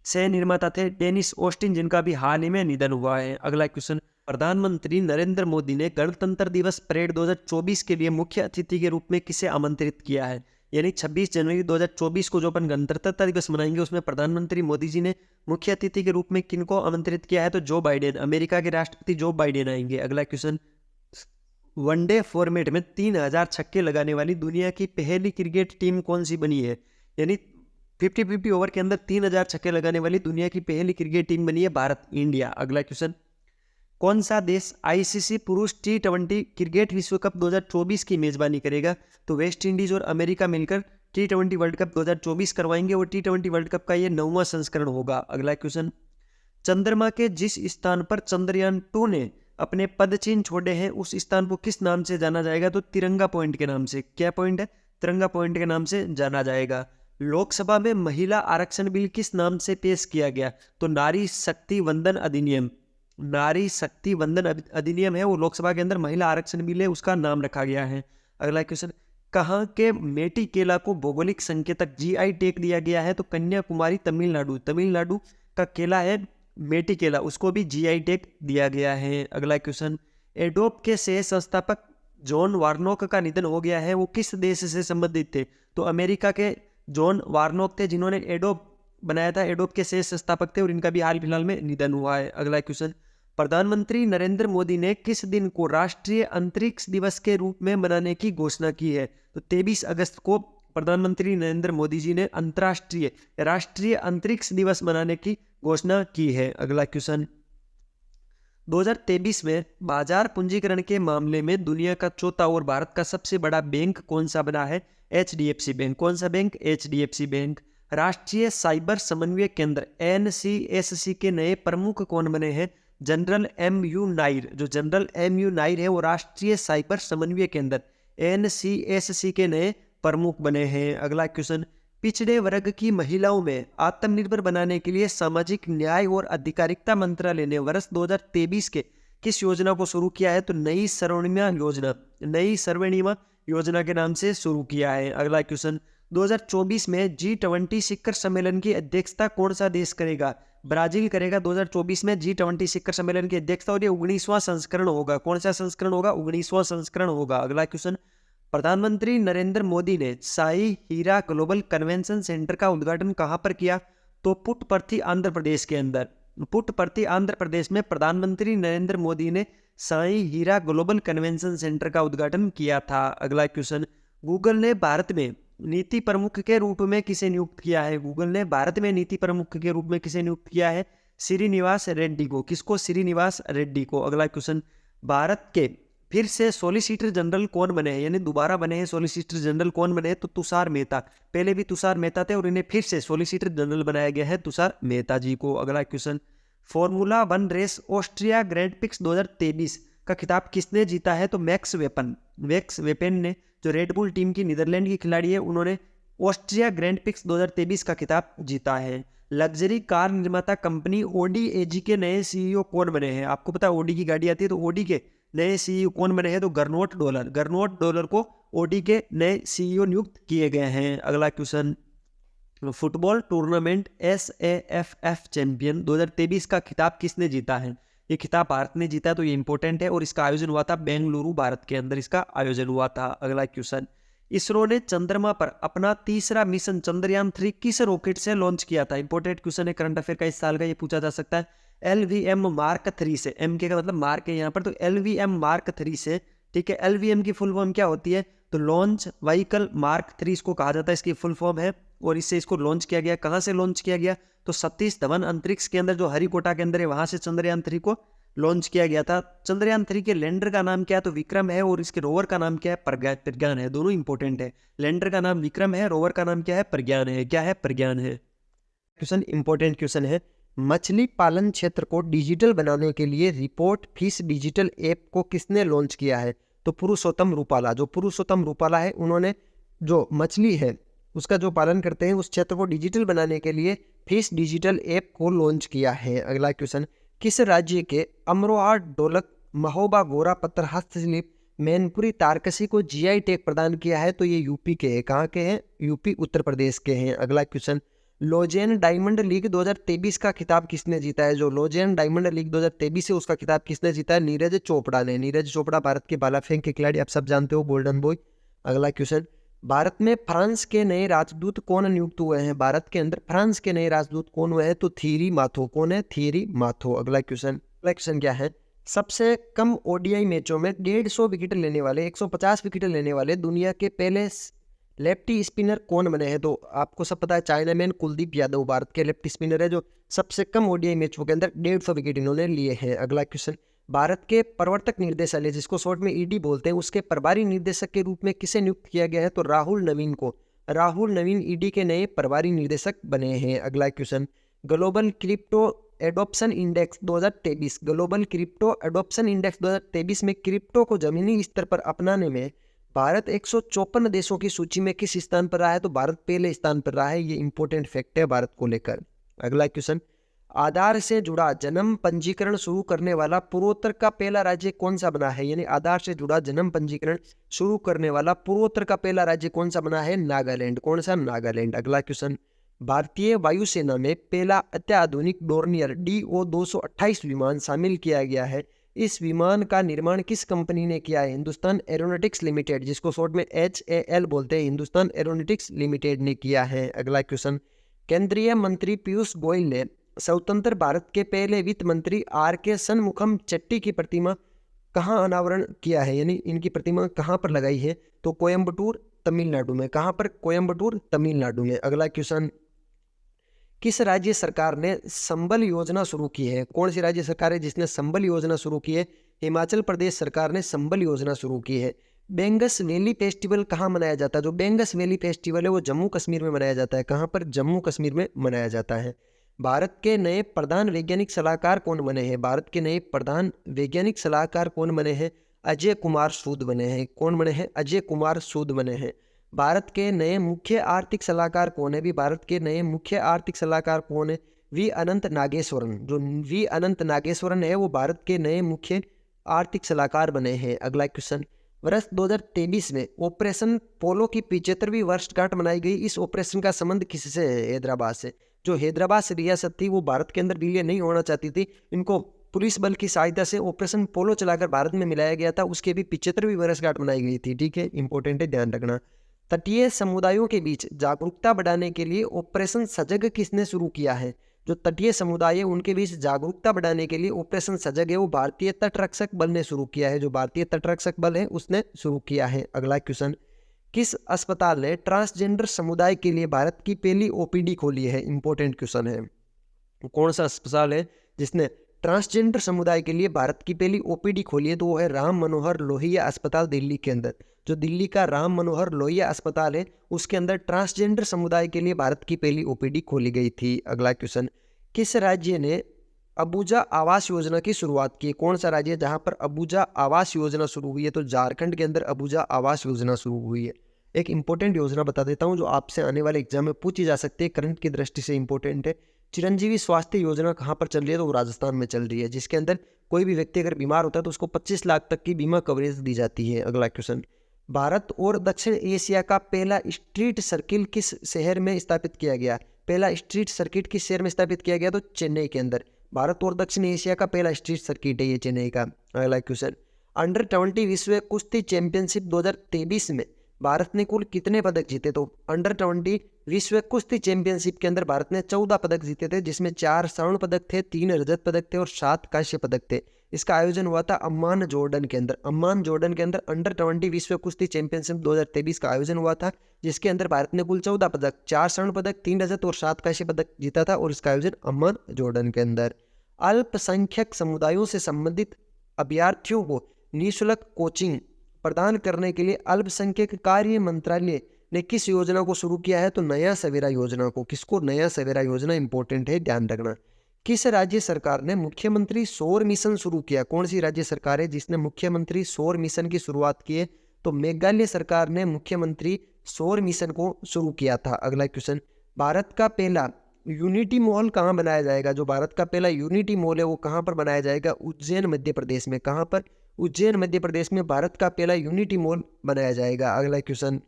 सह निर्माता थे डेनिस ऑस्टिन, जिनका भी हाल ही में निधन हुआ है। अगला क्वेश्चन, प्रधानमंत्री नरेंद्र मोदी ने गणतंत्र दिवस परेड 2024 के लिए मुख्य अतिथि के रूप में किसे आमंत्रित किया है? यानी 26 जनवरी 2024 को जो अपन गणतंत्रता दिवस मनाएंगे उसमें प्रधानमंत्री मोदी जी ने मुख्य अतिथि के रूप में किनको आमंत्रित किया है? तो जो बाइडेन, अमेरिका के राष्ट्रपति जो बाइडेन आएंगे। अगला क्वेश्चन, वनडे फॉर्मेट में 3000 छक्के लगाने वाली दुनिया की पहली क्रिकेट टीम कौन सी बनी है? यानी 50-50 ओवर के अंदर 3000 छक्के लगाने वाली दुनिया की पहली क्रिकेट टीम बनी है भारत, इंडिया। अगला क्वेश्चन, कौन सा देश ICC पुरुष T20 क्रिकेट विश्व कप 2024 की मेजबानी करेगा? तो वेस्ट इंडीज और अमेरिका मिलकर T20 वर्ल्ड कप 2024 करवाएंगे और T20 वर्ल्ड कप का ये 9वां संस्करण होगा। अगला क्वेश्चन, चंद्रमा के जिस स्थान पर चंद्रयान 2 ने अपने पदचिन्ह छोड़े हैं उस स्थान को किस नाम से जाना जाएगा? तो तिरंगा पॉइंट के नाम से। क्या पॉइंट है? तिरंगा पॉइंट के नाम से जाना जाएगा। लोकसभा में महिला आरक्षण बिल किस नाम से पेश किया गया? तो नारी शक्ति वंदन अधिनियम। नारी शक्ति वंदन अधिनियम है वो लोकसभा के अंदर महिला आरक्षण बिल है, उसका नाम रखा गया है। अगला क्वेश्चन, कहाँ के मेटी केला को भौगोलिक संकेतक GI टैग दिया गया है? तो कन्याकुमारी, तमिलनाडु। तमिलनाडु का केला है मेटी केला, उसको भी GI टैग दिया गया है। अगला क्वेश्चन, एडोब के सह संस्थापक जॉन वार्नोक का निधन हो गया है, वो किस देश से संबंधित थे? तो अमेरिका के जॉन वार्नोक थे जिन्होंने एडोब बनाया था, एडोब के सह संस्थापक थे और इनका भी हाल फिलहाल में निधन हुआ है। अगला क्वेश्चन, प्रधानमंत्री नरेंद्र मोदी ने किस दिन को राष्ट्रीय अंतरिक्ष दिवस के रूप में मनाने की घोषणा की है? तो 23 अगस्त को प्रधानमंत्री नरेंद्र मोदी जी ने अंतर्राष्ट्रीय राष्ट्रीय अंतरिक्ष दिवस मनाने की घोषणा की है। अगला क्वेश्चन, 2023 में बाजार पूंजीकरण के मामले में दुनिया का चौथा और भारत का सबसे बड़ा बैंक कौन सा बना है? HDFC bank. कौन सा बैंक? HDFC bank. राष्ट्रीय साइबर समन्वय केंद्र NCSC के नए प्रमुख कौन बने हैं? General MU Nair. जो जनरल MU नायर है वो राष्ट्रीय साइबर समन्वय केंद्र NCSC के नए प्रमुख बने हैं। अगला क्वेश्चन, पिछड़े वर्ग की महिलाओं में आत्मनिर्भर बनाने के लिए सामाजिक न्याय और अधिकारिता मंत्रालय ने वर्ष 2023 के किस योजना को शुरू किया है? तो नई स्वर्णिमा योजना। नई स्वर्णिमा योजना के नाम से शुरू किया है। अगला क्वेश्चन, 2024 में G20 शिखर सम्मेलन की अध्यक्षता कौन सा देश करेगा? ब्राजील करेगा 2024 में G20 शिखर सम्मेलन की अध्यक्षता, और ये 19वां संस्करण होगा। कौन सा संस्करण होगा? 19वां संस्करण होगा। अगला क्वेश्चन, प्रधानमंत्री नरेंद्र मोदी ने साई हीरा ग्लोबल कन्वेंशन सेंटर का उद्घाटन कहां पर किया? तो पुट्टपर्थी आंध्र प्रदेश के अंदर। पुट्टपर्थी आंध्र प्रदेश में प्रधानमंत्री नरेंद्र मोदी ने साई हीरा ग्लोबल कन्वेंशन सेंटर का उद्घाटन किया था। अगला क्वेश्चन, गूगल ने भारत में नीति प्रमुख के रूप में किसे नियुक्त किया है? गूगल ने भारत में नीति प्रमुख के रूप में किसे नियुक्त किया है? श्रीनिवास रेड्डी को। किसको? श्रीनिवास रेड्डी को। अगला क्वेश्चन, भारत के फिर से सॉलिसिटर जनरल कौन बने हैं, यानी दोबारा बने हैं सॉलिसिटर जनरल कौन बने हैं? तो तुषार मेहता। पहले भी तुषार मेहता थे और इन्हें फिर से सॉलिसिटर जनरल बनाया गया है तुषार मेहता जी को। अगला question, formula 1 race Austria grand prix 2023 का खिताब किसने जीता है? तो मैक्स वेपन ने, जो रेडबुल टीम की नीदरलैंड की खिलाड़ी है, उन्होंने ऑस्ट्रिया ग्रैंड प्रिक्स 2023 का खिताब जीता है। लग्जरी कार निर्माता कंपनी ओडी एजी के नए सीईओ कौन बने हैं? आपको पता है ओडी की गाड़ी आती है, तो ओडी के नए सीईओ कौन बने हैं? तो गर्नोट डॉलर को ओडी के नए सीईओ नियुक्त किए गए हैं। अगला question, football tournament SAFF champion 2023 का खिताब किसने जीता है? ये खिताब भारत ने जीता है, तो ये इंपॉर्टेंट है, और इसका आयोजन हुआ था बेंगलुरु, भारत के अंदर इसका आयोजन हुआ था। अगला क्वेश्चन, इसरो ने चंद्रमा पर अपना तीसरा मिशन चंद्रयान 3 किस रॉकेट से लॉन्च किया था? इंपॉर्टेंट क्वेश्चन है, करंट अफेयर का इस साल का, ये पूछा जा सकता है। LVM Mark 3 से, एम के का मतलब मार्क है यहाँ पर, तो LVM Mark 3 से, ठीक है। LVM की फुल फॉर्म क्या होती है? तो लॉन्च व्हीकल मार्क 3 इसको कहा जाता है, इसकी फुल फॉर्म है, और इससे इसको लॉन्च किया गया। कहाँ से लॉन्च किया गया? तो सतीश धवन अंतरिक्ष के अंदर, जो हरिकोटा के अंदर है, वहां से चंद्रयान 3 को लॉन्च किया गया था। चंद्रयान 3 के लैंडर का नाम क्या है? तो विक्रम है, और इसके रोवर का नाम क्या है? प्रज्ञान है। दोनों इंपॉर्टेंट है, लैंडर का नाम विक्रम है, रोवर का नाम क्या है? प्रज्ञान है। क्या है? प्रज्ञान है। क्वेश्चन इंपॉर्टेंट क्वेश्चन है, मछली पालन क्षेत्र को डिजिटल बनाने के लिए रिपोर्ट फिश डिजिटल ऐप को किसने लॉन्च किया है? तो पुरुषोत्तम रूपाला। जो पुरुषोत्तम रूपाला है, उन्होंने जो मछली है उसका जो पालन करते हैं, उस क्षेत्र को डिजिटल बनाने के लिए फिश डिजिटल ऐप को लॉन्च किया है। अगला क्वेश्चन, किस राज्य के अमरोहा ढोलक महोबा गोरा पत्थर हस्तशिल्प मैनपुरी तारकसी को GI टैग प्रदान किया है? तो ये यूपी के हैं। कहाँ के हैं? यूपी उत्तर प्रदेश के हैं। अगला क्वेश्चन, लोजेन डायमंड लीग 2023 का खिताब किसने जीता है? जो लोजेन डायमंड लीग 2023 है, उसका खिताब किसने जीता है? नीरज चोपड़ा ने। नीरज चोपड़ा भारत के भाला फेंक के खिलाड़ी, आप सब जानते हो, गोल्डन बॉय। अगला क्वेश्चन, भारत में फ्रांस के नए राजदूत कौन नियुक्त हुए हैं? भारत के अंदर फ्रांस के नए राजदूत कौन हुए हैं? तो थीरी माथो। कौन है? थीरी माथो। अगला क्वेश्चन क्या है, सबसे कम ODI मैचों में 150 विकेट लेने वाले, 150 विकेट लेने वाले दुनिया के पहले लेफ्टी स्पिनर कौन बने हैं? तो आपको सब पता है, चाइना मैन कुलदीप यादव भारत के लेफ्टी स्पिनर है, जो सबसे कम ODI मैचों के अंदर 150 विकेट इन्होंने लिए हैं। अगला क्वेश्चन, भारत के प्रवर्तक निर्देशालय, जिसको शॉर्ट में ED बोलते हैं, उसके प्रभारी निदेशक के रूप में किसे नियुक्त किया गया है? तो राहुल नवीन को। राहुल नवीन ED के नए प्रभारी निर्देशक बने हैं। अगला question, global crypto adoption index 2023, global crypto adoption index 2023 में क्रिप्टो को जमीनी स्तर पर अपनाने में भारत 154 देशों की सूची में किस स्थान पर रहा है? तो भारत पहले स्थान पर रहा है। ये इंपॉर्टेंट फैक्ट है भारत को लेकर। अगला क्वेश्चन, आधार से जुड़ा जन्म पंजीकरण शुरू करने वाला पूर्वोत्तर का पहला राज्य कौन सा बना है? यानी आधार से जुड़ा जन्म पंजीकरण शुरू करने वाला पूर्वोत्तर का पहला राज्य कौन सा बना है? नागालैंड। कौन सा? नागालैंड। अगला क्वेश्चन, भारतीय वायुसेना में पहला अत्याधुनिक डोर्नियर DO-228 विमान शामिल किया गया है। इस विमान का निर्माण किस कंपनी ने किया है? हिंदुस्तान एरोनॉटिक्स लिमिटेड, जिसको शॉर्ट में HAL बोलते हैं, हिंदुस्तान एरोनॉटिक्स लिमिटेड ने किया है। अगला क्वेश्चन, केंद्रीय मंत्री पीयूष गोयल ने स्वतंत्र भारत के पहले वित्त मंत्री RK शनमुखम चेट्टी की प्रतिमा कहाँ अनावरण किया है? यानी इनकी प्रतिमा कहाँ पर लगाई है? तो कोयम्बटूर, तमिलनाडु में। कहाँ पर? कोयम्बटूर, तमिलनाडु में। अगला क्वेश्चन, किस राज्य सरकार ने संबल योजना शुरू की है? कौन सी राज्य सरकार है जिसने संबल योजना शुरू की है? हिमाचल प्रदेश सरकार ने संबल योजना शुरू की है। बेंगस वैली फेस्टिवल कहाँ मनाया जाता है? जो बेंगस वैली फेस्टिवल है वो जम्मू कश्मीर में मनाया जाता है। कहाँ पर? जम्मू कश्मीर में मनाया जाता है। भारत के नए प्रधान वैज्ञानिक सलाहकार कौन बने हैं? भारत के नए प्रधान वैज्ञानिक सलाहकार कौन बने हैं? अजय कुमार सूद बने हैं। कौन बने हैं? अजय कुमार सूद बने हैं। भारत के नए मुख्य आर्थिक सलाहकार कौन है? भी भारत के नए मुख्य आर्थिक सलाहकार कौन है? वी अनंत नागेश्वरन। जो वी अनंत नागेश्वरन है वो भारत के नए मुख्य आर्थिक सलाहकार बने हैं। अगला क्वेश्चन, वर्ष 2023 में ऑपरेशन पोलो की 75वीं वर्षगांठ मनाई गई। इस ऑपरेशन का संबंध किससे है? हैदराबाद से। जो हैदराबाद से रियासत थी वो भारत के अंदर विलीन नहीं होना चाहती थी। इनको पुलिस बल की सहायता से ऑपरेशन पोलो चलाकर भारत में मिलाया गया था। उसकी भी 75वीं वर्षगांठ मनाई गई थी। ठीक है, इंपॉर्टेंट है, ध्यान रखना। तटीय समुदायों के बीच जागरूकता बढ़ाने के लिए ऑपरेशन सजग किसने शुरू किया है? जो तटीय समुदाय है उनके बीच जागरूकता बढ़ाने के लिए ऑपरेशन सजग है वो भारतीय तटरक्षक बल ने शुरू किया है। जो भारतीय तटरक्षक बल है उसने शुरू किया है। अगला क्वेश्चन, किस अस्पताल ने ट्रांसजेंडर समुदाय के लिए भारत की पहली ओपीडी खोली है? इंपॉर्टेंट क्वेश्चन है। कौन सा अस्पताल है जिसने ट्रांसजेंडर समुदाय के लिए भारत की पहली ओपीडी खोली है? तो वो है राम मनोहर लोहिया अस्पताल दिल्ली के अंदर। जो दिल्ली का राम मनोहर लोहिया अस्पताल है उसके अंदर ट्रांसजेंडर समुदाय के लिए भारत की पहली ओपीडी खोली गई थी। अगला क्वेश्चन, किस राज्य ने अबुजा आवास योजना की शुरुआत की? कौन सा राज्य है जहां पर अबुजा आवास योजना शुरू हुई है? तो झारखंड के अंदर अबुजा आवास योजना शुरू हुई है। एक इंपॉर्टेंट योजना बता देता हूं जो आपसे आने वाले एग्जाम में पूछी जा सकती है, करंट की दृष्टि से इंपॉर्टेंट है। चिरंजीवी स्वास्थ्य योजना कहाँ पर चल रही है? तो वो राजस्थान में चल रही है, जिसके अंदर कोई भी व्यक्ति अगर बीमार होता है तो उसको 25 लाख तक की बीमा कवरेज दी जाती है। अगला क्वेश्चन, भारत और दक्षिण एशिया का पहला स्ट्रीट सर्किल किस शहर में स्थापित किया गया? पहला स्ट्रीट सर्किट किस शहर में स्थापित किया गया? तो चेन्नई के अंदर। भारत और दक्षिण एशिया का पहला स्ट्रीट सर्किट है ये चेन्नई का। अगला क्वेश्चन, अंडर 20 विश्व कुश्ती चैंपियनशिप 2023 में भारत ने कुल कितने पदक जीते? तो अंडर 20 विश्व कुश्ती चैंपियनशिप के अंदर भारत ने 14 पदक जीते थे, जिसमें 4 स्वर्ण पदक थे, 3 रजत पदक थे और 7 कांस्य पदक थे। इसका आयोजन हुआ था अम्मान जॉर्डन के अंदर। अम्मान जॉर्डन के अंदर अंडर 20 विश्व कुश्ती चैंपियनशिप 2023 का आयोजन हुआ था, जिसके अंदर भारत ने कुल 14 पदक, 4 स्वर्ण पदक, 3 रजत और 7 कांस्य पदक जीता था और इसका आयोजन अम्मान जॉर्डन के अंदर। अल्पसंख्यक समुदायों से संबंधित अभ्यर्थियों को निःशुल्क कोचिंग प्रदान करने के लिए अल्पसंख्यक कार्य मंत्रालय ने किस योजना को शुरू किया है? तो नया सवेरा योजना को। किसको? नया सवेरा योजना। इंपॉर्टेंट है, ध्यान रखना। किस राज्य सरकार ने मुख्यमंत्री सौर मिशन शुरू किया? कौन सी राज्य सरकार है जिसने मुख्यमंत्री सौर मिशन की शुरुआत की है? तो मेघालय सरकार ने मुख्यमंत्री सौर मिशन को शुरू किया था। अगला क्वेश्चन, भारत का पहला यूनिटी मॉल कहाँ बनाया जाएगा? जो भारत का पहला यूनिटी मॉल है वो कहाँ पर बनाया जाएगा? उज्जैन मध्य प्रदेश में। कहाँ पर? उज्जैन मध्य प्रदेश में भारत का पहला यूनिटी मॉल बनाया जाएगा। अगला क्वेश्चन,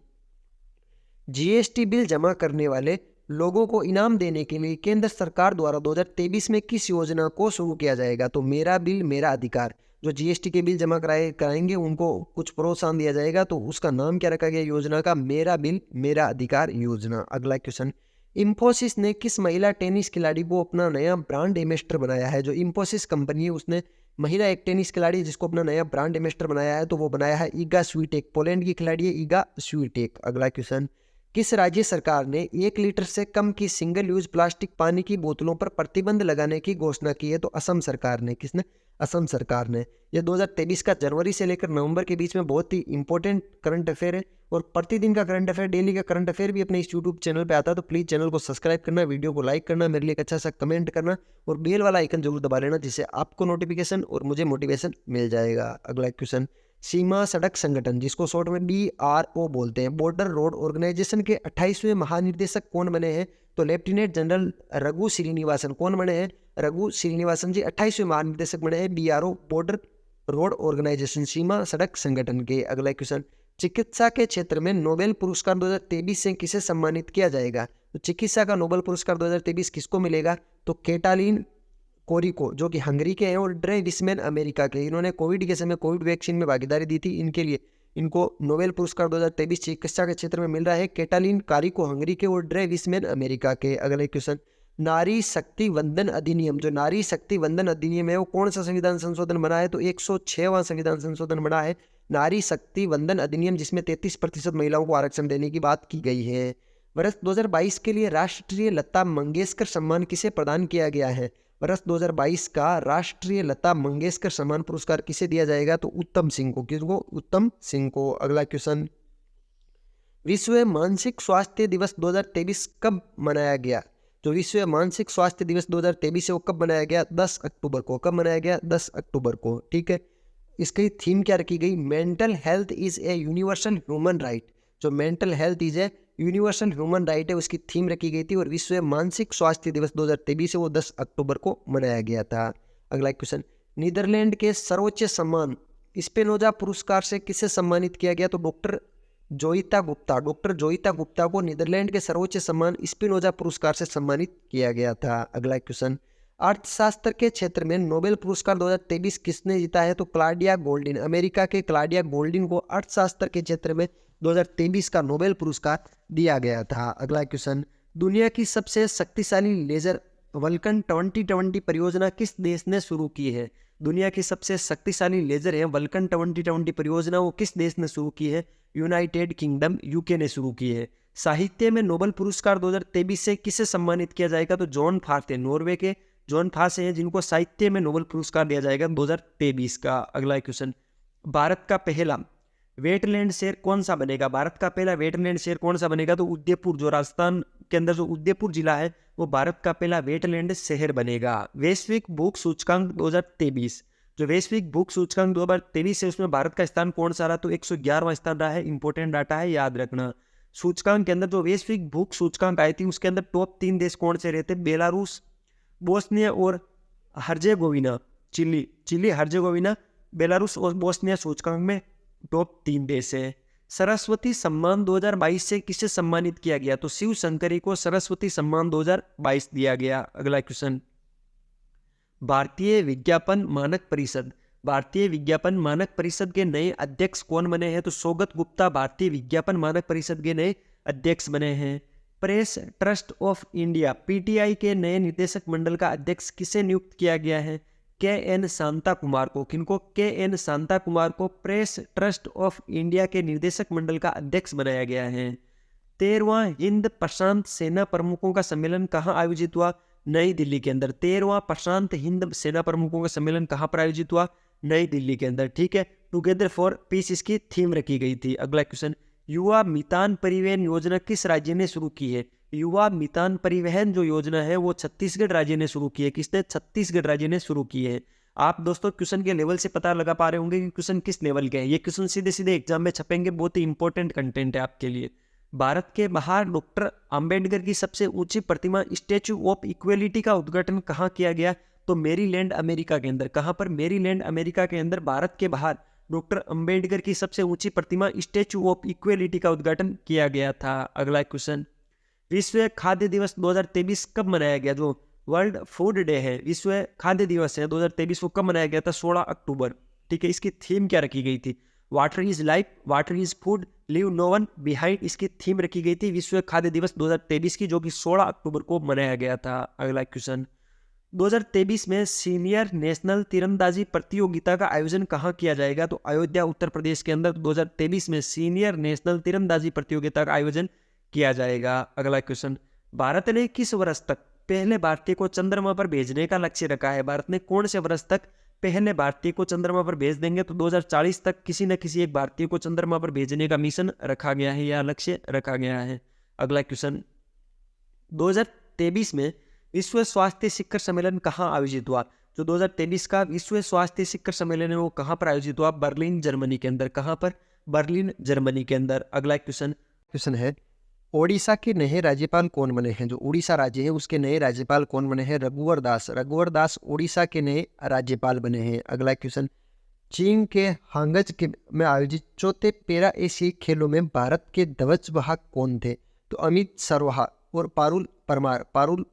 जीएसटी बिल जमा करने वाले लोगों को इनाम देने के लिए केंद्र सरकार द्वारा 2023 में किस योजना को शुरू किया जाएगा? तो मेरा बिल मेरा अधिकार। जो जीएसटी के बिल जमा कराएंगे उनको कुछ प्रोत्साहन दिया जाएगा, तो उसका नाम क्या रखा गया योजना का? मेरा बिल मेरा अधिकार योजना। अगला क्वेश्चन, इंफोसिस ने किस महिला टेनिस खिलाड़ी को अपना नया ब्रांड एम्बेसडर बनाया है? जो इंफोसिस कंपनी है उसने महिला एक टेनिस खिलाड़ी जिसको अपना नया ब्रांड एम्बेसडर बनाया है, तो वो बनाया है ईगा स्वीटेक। पोलैंड की खिलाड़ी है ईगा स्वीटेक। अगला क्वेश्चन, किस राज्य सरकार ने 1 लीटर से कम की सिंगल यूज प्लास्टिक पानी की बोतलों पर प्रतिबंध लगाने की घोषणा की है? तो असम सरकार ने। किसने? असम सरकार ने। यह 2023 का जनवरी से लेकर नवंबर के बीच में बहुत ही इंपॉर्टेंट करंट अफेयर है, और प्रतिदिन का करंट अफेयर, डेली का करंट अफेयर भी अपने इस यूट्यूब चैनल पे आता है। तो प्लीज़ चैनल को सब्सक्राइब करना, वीडियो को लाइक करना, मेरे लिए एक अच्छा सा कमेंट करना और बेल वाला आइकन जरूर दबा लेना, जिससे आपको नोटिफिकेशन और मुझे मोटिवेशन मिल जाएगा। अगला क्वेश्चन, सीमा सड़क संगठन जिसको शॉर्ट में BRO बोलते हैं, बॉर्डर रोड ऑर्गेनाइजेशन के 28वें महानिदेशक कौन बने हैं? तो लेफ्टिनेंट जनरल रघु श्रीनिवासन। कौन बने हैं? रघु श्रीनिवासन जी 28वें महानिदेशक बने हैं BRO, बॉर्डर रोड ऑर्गेनाइजेशन, सीमा सड़क संगठन के। अगला क्वेश्चन, चिकित्सा के क्षेत्र में नोबेल पुरस्कार 2023 से किसे सम्मानित किया जाएगा? तो चिकित्सा का नोबेल पुरस्कार 2023 किसको मिलेगा? तो कैटालिन कोरिको, जो कि हंगरी के हैं, और ड्रे विस्मैन अमेरिका के। इन्होंने कोविड के समय कोविड वैक्सीन में भागीदारी दी थी, इनके लिए इनको नोबेल पुरस्कार 2023 चिकित्सा के क्षेत्र में मिल रहा है। कैटालिन कारिको हंगरी के और ड्रे विस्मैन अमेरिका के। अगले क्वेश्चन, नारी शक्ति वंदन अधिनियम, जो नारी शक्ति वंदन अधिनियम है वो कौन सा संविधान संशोधन बना है? तो 106वां संविधान संशोधन बना है नारी शक्ति वंदन अधिनियम, जिसमें 33% महिलाओं को आरक्षण देने की बात की गई है। वर्ष 2022 के लिए राष्ट्रीय लता मंगेशकर सम्मान किसे प्रदान किया गया है? वर्ष 2022 का राष्ट्रीय लता मंगेशकर सम्मान पुरस्कार किसे दिया जाएगा? तो उत्तम सिंह को। किसको? उत्तम सिंह को। अगला क्वेश्चन, विश्व मानसिक स्वास्थ्य दिवस 2023 कब मनाया गया? जो विश्व मानसिक स्वास्थ्य दिवस 2023 है वो कब मनाया गया? 10 अक्टूबर को। कब मनाया गया? 10 अक्टूबर को। ठीक है, इसकी थीम क्या रखी गई? Mental health is a universal human right. जो mental health is a universal human right है उसकी थीम रखी गई थी, और विश्व मानसिक स्वास्थ्य दिवस 2023 है वो 10 अक्टूबर को मनाया गया था। अगला क्वेश्चन, नीदरलैंड के सर्वोच्च सम्मान स्पिनोजा पुरस्कार से किसे सम्मानित किया गया? तो डॉक्टर जोइता गुप्ता को नीदरलैंड के सर्वोच्च सम्मान स्पिनोजा पुरस्कार से सम्मानित किया गया था। अगला क्वेश्चन, अर्थशास्त्र के क्षेत्र में नोबेल पुरस्कार 2023 किसने जीता है? तो क्लाउडिया गोल्डिन, अमेरिका के क्लाउडिया गोल्डिन को अर्थशास्त्र के क्षेत्र में 2023 का नोबेल पुरस्कार दिया गया था। अगला क्वेश्चन, दुनिया की सबसे शक्तिशाली लेजर वल्कन 2020 परियोजना किस देश ने शुरू की है? दुनिया की सबसे शक्तिशाली लेजर है वल्कन 2020 परियोजना, वो किस देश ने शुरू की है? यूनाइटेड किंगडम, यूके ने शुरू की है। साहित्य में नोबेल पुरस्कार 2023 से किसे सम्मानित किया जाएगा? तो जॉन फार्थे, नॉर्वे के जॉन फार्थे हैं जिनको साहित्य में नोबेल पुरस्कार दिया जाएगा 2023 का। अगला क्वेश्चन, भारत का पहला वेटलैंड शहर कौन सा बनेगा? भारत का पहला वेटलैंड शहर कौन सा बनेगा? तो उदयपुर, जो राजस्थान के अंदर जो उदयपुर जिला है वो भारत का पहला वेटलैंड शहर बनेगा। वैश्विक भूख सूचकांक 2023, जो वैश्विक भूख सूचकांक 2023 है उसमें भारत का स्थान कौन सा रहा? तो 111वां स्थान रहा है। इंपॉर्टेंट डाटा है, याद रखना। सूचकांक के अंदर जो वैश्विक भूख सूचकांक आई थी उसके अंदर टॉप 3 देश कौन से रहते? बेलारूस, बोस्निया और हर्जेगोविना। चिली हर्जेगोविना, बेलारूस और बोस्निया सूचकांक में टॉप 3 देश है। सरस्वती सम्मान 2022 से किसे सम्मानित किया गया? तो शिव शंकरी को सरस्वती सम्मान 2022 दिया गया। अगला क्वेश्चन, भारतीय विज्ञापन मानक परिषद के नए अध्यक्ष कौन बने हैं? तो सौगत गुप्ता भारतीय विज्ञापन मानक परिषद के नए अध्यक्ष बने हैं। Press trust of India PTI के नए निदेशक मंडल का अध्यक्ष किसे नियुक्त किया गया है? के.एन. शांता कुमार को। किनको? के.एन. शांता कुमार को प्रेस ट्रस्ट ऑफ इंडिया के निर्देशक मंडल का अध्यक्ष बनाया गया है। 13वां हिंद प्रशांत सेना प्रमुखों का सम्मेलन कहाँ आयोजित हुआ? नई दिल्ली के अंदर। 13वां प्रशांत हिंद सेना प्रमुखों का सम्मेलन कहाँ पर आयोजित हुआ? नई दिल्ली के अंदर। ठीक है, टुगेदर फॉर पीस इसकी थीम रखी गई थी। अगला क्वेश्चन, युवा मितान परिवहन योजना किस राज्य ने शुरू की है? युवा मितान परिवहन जो योजना है वो छत्तीसगढ़ राज्य ने शुरू की है। किसने? छत्तीसगढ़ राज्य ने शुरू की है। आप दोस्तों क्वेश्चन के लेवल से पता लगा पा रहे होंगे कि क्वेश्चन किस लेवल के हैं। ये क्वेश्चन सीधे सीधे एग्जाम में छपेंगे, बहुत ही इंपॉर्टेंट कंटेंट है आपके लिए। भारत के बाहर डॉक्टर अंबेडकर की सबसे ऊंची प्रतिमा स्टैचू ऑफ इक्वेलिटी का उद्घाटन कहाँ किया गया? तो मेरीलैंड अमेरिका के अंदर। कहाँ पर? मेरीलैंड अमेरिका के अंदर भारत के बाहर डॉक्टर अंबेडकर की सबसे ऊंची प्रतिमा स्टैचू ऑफ इक्वेलिटी का उद्घाटन किया गया था। अगला क्वेश्चन, विश्व खाद्य दिवस 2023 कब मनाया गया? जो वर्ल्ड फूड डे है, विश्व खाद्य दिवस है 2023, वो कब मनाया गया था? 16 अक्टूबर। ठीक है, इसकी थीम क्या रखी गई थी? Water is life, water is food, leave no one behind, इसकी थीम रखी गई थी विश्व खाद्य दिवस 2023 की, जो कि 16 अक्टूबर को मनाया गया था। अगला क्वेश्चन, 2023 में सीनियर नेशनल तीरंदाजी प्रतियोगिता का आयोजन कहाँ किया जाएगा? तो अयोध्या, उत्तर प्रदेश के अंदर 2023 में सीनियर नेशनल तीरंदाजी प्रतियोगिता का आयोजन किया जाएगा। अगला क्वेश्चन, भारत ने किस वर्ष तक पहले भारतीय को चंद्रमा पर भेजने का लक्ष्य रखा है? भारत ने कौन से वर्ष तक पहले भारतीय को चंद्रमा पर भेज देंगे? तो 2040 तक किसी न किसी एक भारतीय को चंद्रमा पर भेजने का मिशन रखा गया है या लक्ष्य रखा गया है। अगला क्वेश्चन, 2023 में विश्व स्वास्थ्य शिखर सम्मेलन कहाँ आयोजित हुआ? जो 2023 का विश्व स्वास्थ्य शिखर सम्मेलन है वो कहाँ पर आयोजित हुआ? बर्लिन, जर्मनी के अंदर। कहाँ पर? बर्लिन, जर्मनी के अंदर। अगला क्वेश्चन है, ओडिशा के नए राज्यपाल कौन बने हैं? जो उड़ीसा राज्य है उसके नए राज्यपाल कौन बने हैं? रघुवर दास ओडिशा के नए राज्यपाल बने हैं। अगला क्वेश्चन, चीन के हांगझ के में आयोजित चौथे पैरा एशियाई खेलों में भारत के ध्वजवाहक कौन थे? तो अमित सारोहा और पारुल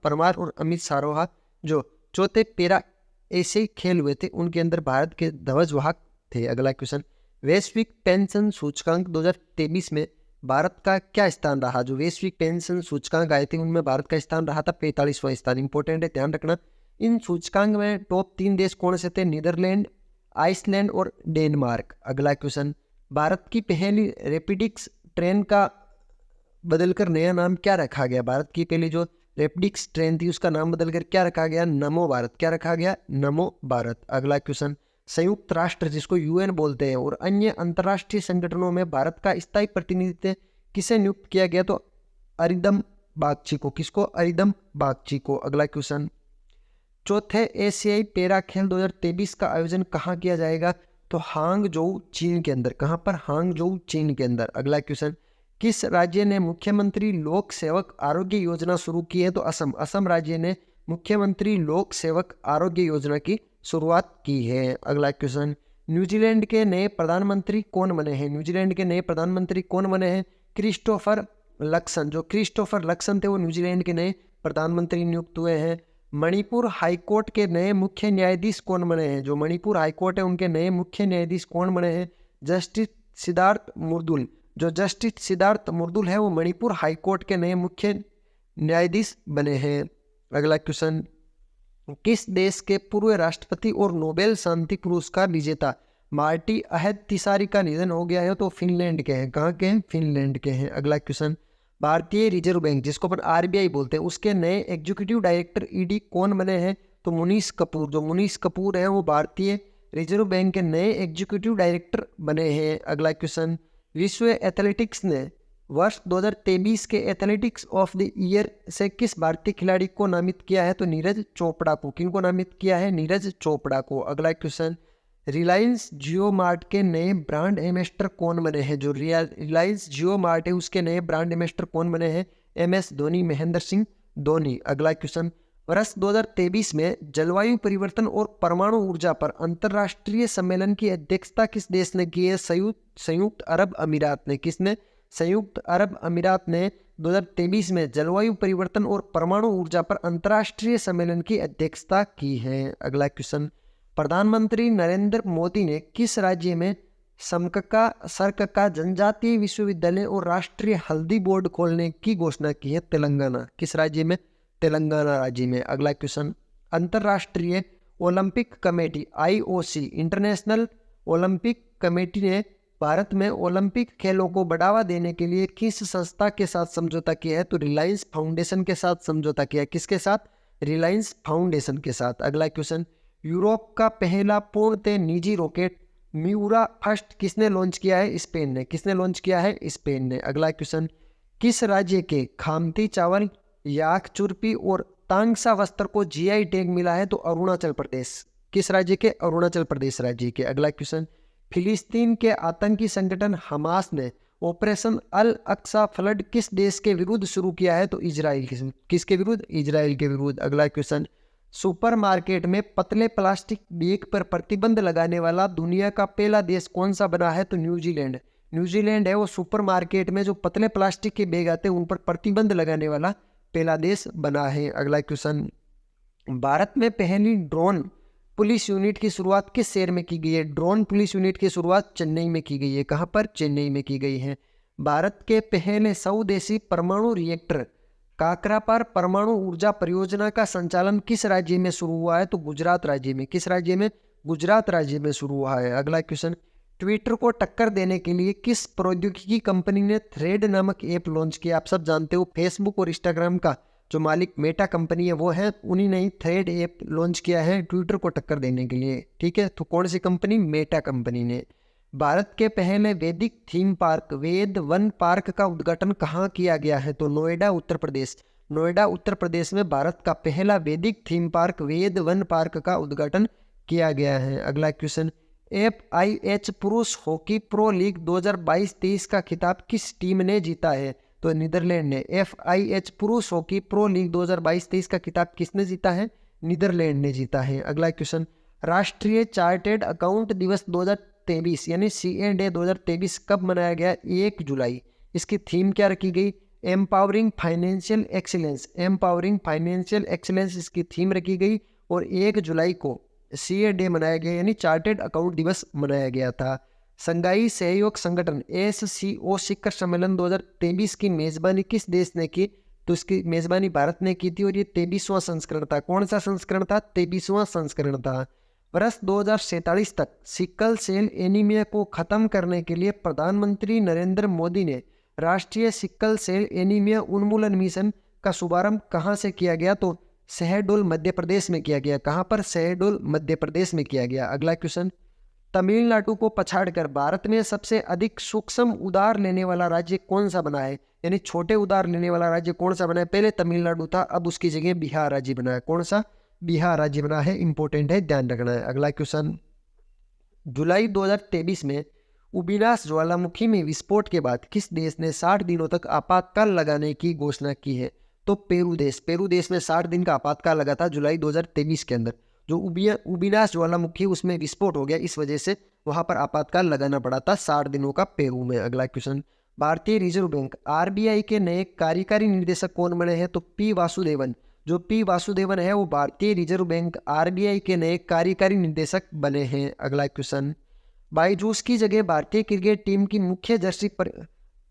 परमार और अमित सारोहा जो चौथे पैरा एशियाई खेल हुए थे उनके अंदर भारत के ध्वजवाहक थे। अगला क्वेश्चन, वैश्विक पेंशन सूचकांक 2023 में भारत का क्या स्थान रहा? जो वैश्विक पेंशन सूचकांक आए थे उनमें भारत का स्थान रहा था 45वां स्थान। इंपॉर्टेंट है, ध्यान रखना। इन सूचकांक में टॉप 3 देश कौन से थे? नीदरलैंड, आइसलैंड और डेनमार्क। अगला क्वेश्चन, भारत की पहली रैपिडिक्स ट्रेन का बदलकर नया नाम क्या रखा गया? भारत की पहली जो रैपिडिक्स ट्रेन थी उसका नाम बदलकर क्या रखा गया? नमो भारत। क्या रखा गया? नमो भारत। अगला क्वेश्चन, संयुक्त राष्ट्र जिसको यूएन बोलते हैं और अन्य अंतर्राष्ट्रीय संगठनों में भारत का स्थायी प्रतिनिधित्व किसे नियुक्त किया गया? तो अरिदम बागची को। किसको? अरिदम बागची को। अगला क्वेश्चन, चौथे एशियाई पैरा खेल 2023 का आयोजन कहाँ किया जाएगा? तो हांगझोउ, चीन के अंदर। कहाँ पर? हांगझोउ, चीन के अंदर। अगला क्वेश्चन, किस राज्य ने मुख्यमंत्री लोक सेवक आरोग्य योजना शुरू की है? तो असम राज्य ने मुख्यमंत्री लोक सेवक आरोग्य योजना की शुरुआत की है। अगला क्वेश्चन, न्यूजीलैंड के नए प्रधानमंत्री कौन बने हैं? न्यूजीलैंड के नए प्रधानमंत्री कौन बने हैं? Christopher Luxon. जो क्रिस्टोफर लक्सन थे वो न्यूजीलैंड के नए प्रधानमंत्री नियुक्त हुए हैं। मणिपुर हाईकोर्ट के नए मुख्य न्यायाधीश कौन बने हैं? जो मणिपुर हाईकोर्ट है उनके नए मुख्य न्यायाधीश कौन बने हैं? जस्टिस सिद्धार्थ मुर्दुल। जो जस्टिस सिद्धार्थ मुर्दुल है वो मणिपुर हाईकोर्ट के नए मुख्य न्यायाधीश बने हैं। अगला क्वेश्चन, किस देश के पूर्व राष्ट्रपति और नोबेल शांति पुरस्कार विजेता मार्टी अहद-तिसारी का निधन हो गया है? तो फिनलैंड के हैं। कहाँ के हैं? फिनलैंड के हैं। अगला क्वेश्चन, भारतीय रिजर्व बैंक जिसको अपन आरबीआई बोलते हैं उसके नए एग्जीक्यूटिव डायरेक्टर ईडी कौन बने हैं? तो मुनीष कपूर। जो मुनीष कपूर है वो भारतीय रिजर्व बैंक के नए एग्जीक्यूटिव डायरेक्टर बने हैं। अगला क्वेश्चन, विश्व एथलेटिक्स ने वर्ष 2023 के एथलेटिक्स ऑफ द ईयर से किस भारतीय खिलाड़ी को नामित किया है? तो नीरज चोपड़ा को। किनको नामित किया है? नीरज चोपड़ा को। अगला क्वेश्चन, रिलायंस जियो मार्ट के नए ब्रांड एम्बेसडर कौन बने हैं? जो रिलायंस जियो मार्ट है उसके नए ब्रांड एम्बेसडर कौन बने हैं? MS धोनी, महेंद्र सिंह धोनी। अगला क्वेश्चन, वर्ष 2023 में जलवायु परिवर्तन और परमाणु ऊर्जा पर अंतर्राष्ट्रीय सम्मेलन की अध्यक्षता किस देश ने की है? संयुक्त अरब अमीरात ने। किसने? संयुक्त अरब अमीरात ने 2023 में जलवायु परिवर्तन और परमाणु ऊर्जा पर अंतर्राष्ट्रीय सम्मेलन की अध्यक्षता की है। अगला क्वेश्चन, प्रधानमंत्री नरेंद्र मोदी ने किस राज्य में सरकका जनजातीय विश्वविद्यालय और राष्ट्रीय हल्दी बोर्ड खोलने की घोषणा की है? तेलंगाना। किस राज्य में? तेलंगाना राज्य में। अगला क्वेश्चन, अंतर्राष्ट्रीय Olympic committee IOC international Olympic committee ने भारत में ओलंपिक खेलों को बढ़ावा देने के लिए किस संस्था के साथ समझौता किया है? तो रिलायंस फाउंडेशन के साथ समझौता किया है। किसके साथ? रिलायंस फाउंडेशन के साथ। अगला क्वेश्चन, यूरोप का पहला पूर्णतः निजी रॉकेट म्यूरा फर्स्ट किसने लॉन्च किया है? स्पेन ने। किसने लॉन्च किया है? स्पेन ने। अगला क्वेश्चन, किस राज्य के खामती चावल, याक चुरपी और तांगसा वस्त्र को GI टैग मिला है? तो अरुणाचल प्रदेश। किस राज्य के? अरुणाचल प्रदेश राज्य के। अगला क्वेश्चन, फिलिस्तीन के आतंकी संगठन हमास ने ऑपरेशन अल अक्सा फ्लड किस देश के विरुद्ध शुरू किया है? तो इजराइल। किसके विरुद्ध? इजराइल के विरुद्ध। अगला क्वेश्चन, सुपरमार्केट में पतले प्लास्टिक बैग पर प्रतिबंध लगाने वाला दुनिया का पहला देश कौन सा बना है? तो न्यूजीलैंड। न्यूजीलैंड है वो सुपरमार्केट में जो पतले प्लास्टिक के बैग आते हैं उन पर प्रतिबंध लगाने वाला पहला देश बना है। अगला क्वेश्चन, भारत में पहली ड्रोन पुलिस यूनिट की शुरुआत किस शहर में की गई है? ड्रोन पुलिस यूनिट की शुरुआत चेन्नई में की गई है। कहाँ पर? चेन्नई में की गई है। भारत के पहले स्वदेशी परमाणु रिएक्टर काकरापार परमाणु ऊर्जा परियोजना का संचालन किस राज्य में शुरू हुआ है? तो गुजरात राज्य में। किस राज्य में? गुजरात राज्य में शुरू हुआ है। अगला क्वेश्चन, ट्विटर को टक्कर देने के लिए किस प्रौद्योगिकी कंपनी ने थ्रेड नामक ऐप लॉन्च किया? आप सब जानते हो फेसबुक और इंस्टाग्राम का जो मालिक मेटा कंपनी है वो है, उन्हीं ने ही थ्रेड ऐप लॉन्च किया है ट्विटर को टक्कर देने के लिए। ठीक है, तो कौन सी कंपनी? मेटा कंपनी ने। भारत के पहले वैदिक थीम पार्क वेद वन पार्क का उद्घाटन कहाँ किया गया है? तो नोएडा उत्तर प्रदेश। नोएडा उत्तर प्रदेश में भारत का पहला वैदिक थीम पार्क वेद वन पार्क का उद्घाटन किया गया है। अगला क्वेश्चन, FIH पुरुष हॉकी प्रो लीग 2022-23 का खिताब किस टीम ने जीता है? तो नीदरलैंड ने। FIH पुरुष हॉकी प्रो लीग 2022-23 का खिताब किसने जीता है? नीदरलैंड ने जीता है। अगला क्वेश्चन, राष्ट्रीय चार्टेड अकाउंट दिवस 2023 यानी CA डे 2023 कब मनाया गया? 1 जुलाई। इसकी थीम क्या रखी गई? Empowering financial excellence. Empowering financial excellence इसकी थीम रखी गई और 1 जुलाई को CA डे मनाया गया यानी चार्टेड अकाउंट दिवस मनाया गया था। संघाई सहयोग संगठन SCO शिखर सम्मेलन 2023 की मेजबानी किस देश ने की? तो इसकी मेजबानी भारत ने की थी और ये 23वां संस्करण था। कौन सा संस्करण था? 23वां संस्करण था। वर्ष 2047 तक सिकल सेल एनीमिया को खत्म करने के लिए प्रधानमंत्री नरेंद्र मोदी ने राष्ट्रीय सिकल सेल एनीमिया उन्मूलन मिशन का शुभारंभ कहाँ से किया गया? तो शहडोल मध्य प्रदेश में किया गया। कहाँ पर? शहडोल मध्य प्रदेश में किया गया। अगला क्वेश्चन, तमिलनाडु को पछाड़कर भारत में सबसे अधिक सूक्ष्म उधार लेने वाला राज्य कौन सा बना है? यानी छोटे उधार लेने वाला राज्य कौन सा बना है? पहले तमिलनाडु था, अब उसकी जगह बिहार राज्य बना है। कौन सा? बिहार राज्य बना है। इंपॉर्टेंट है, ध्यान रखना है। अगला क्वेश्चन, जुलाई 2023 में उबिनास ज्वालामुखी में विस्फोट के बाद किस देश ने 60 दिनों तक आपातकाल लगाने की घोषणा की है? तो पेरू देश। पेरू देश में 60 दिन का आपातकाल लगा था जुलाई 2023 के अंदर। जो उबिनास ज्वालामुखी उसमें विस्फोट हो गया, इस वजह से वहां पर आपातकाल लगाना पड़ा था 60 दिनों का पेरू में। अगला क्वेश्चन, भारतीय रिजर्व बैंक आरबीआई के नए कार्यकारी निदेशक कौन बने हैं? तो पी वासुदेवन। जो पी वासुदेवन है वो भारतीय रिजर्व बैंक आरबीआई के नए कार्यकारी निदेशक बने हैं। अगला क्वेश्चन, बायजूस की जगह भारतीय क्रिकेट टीम की मुख्य जर्सी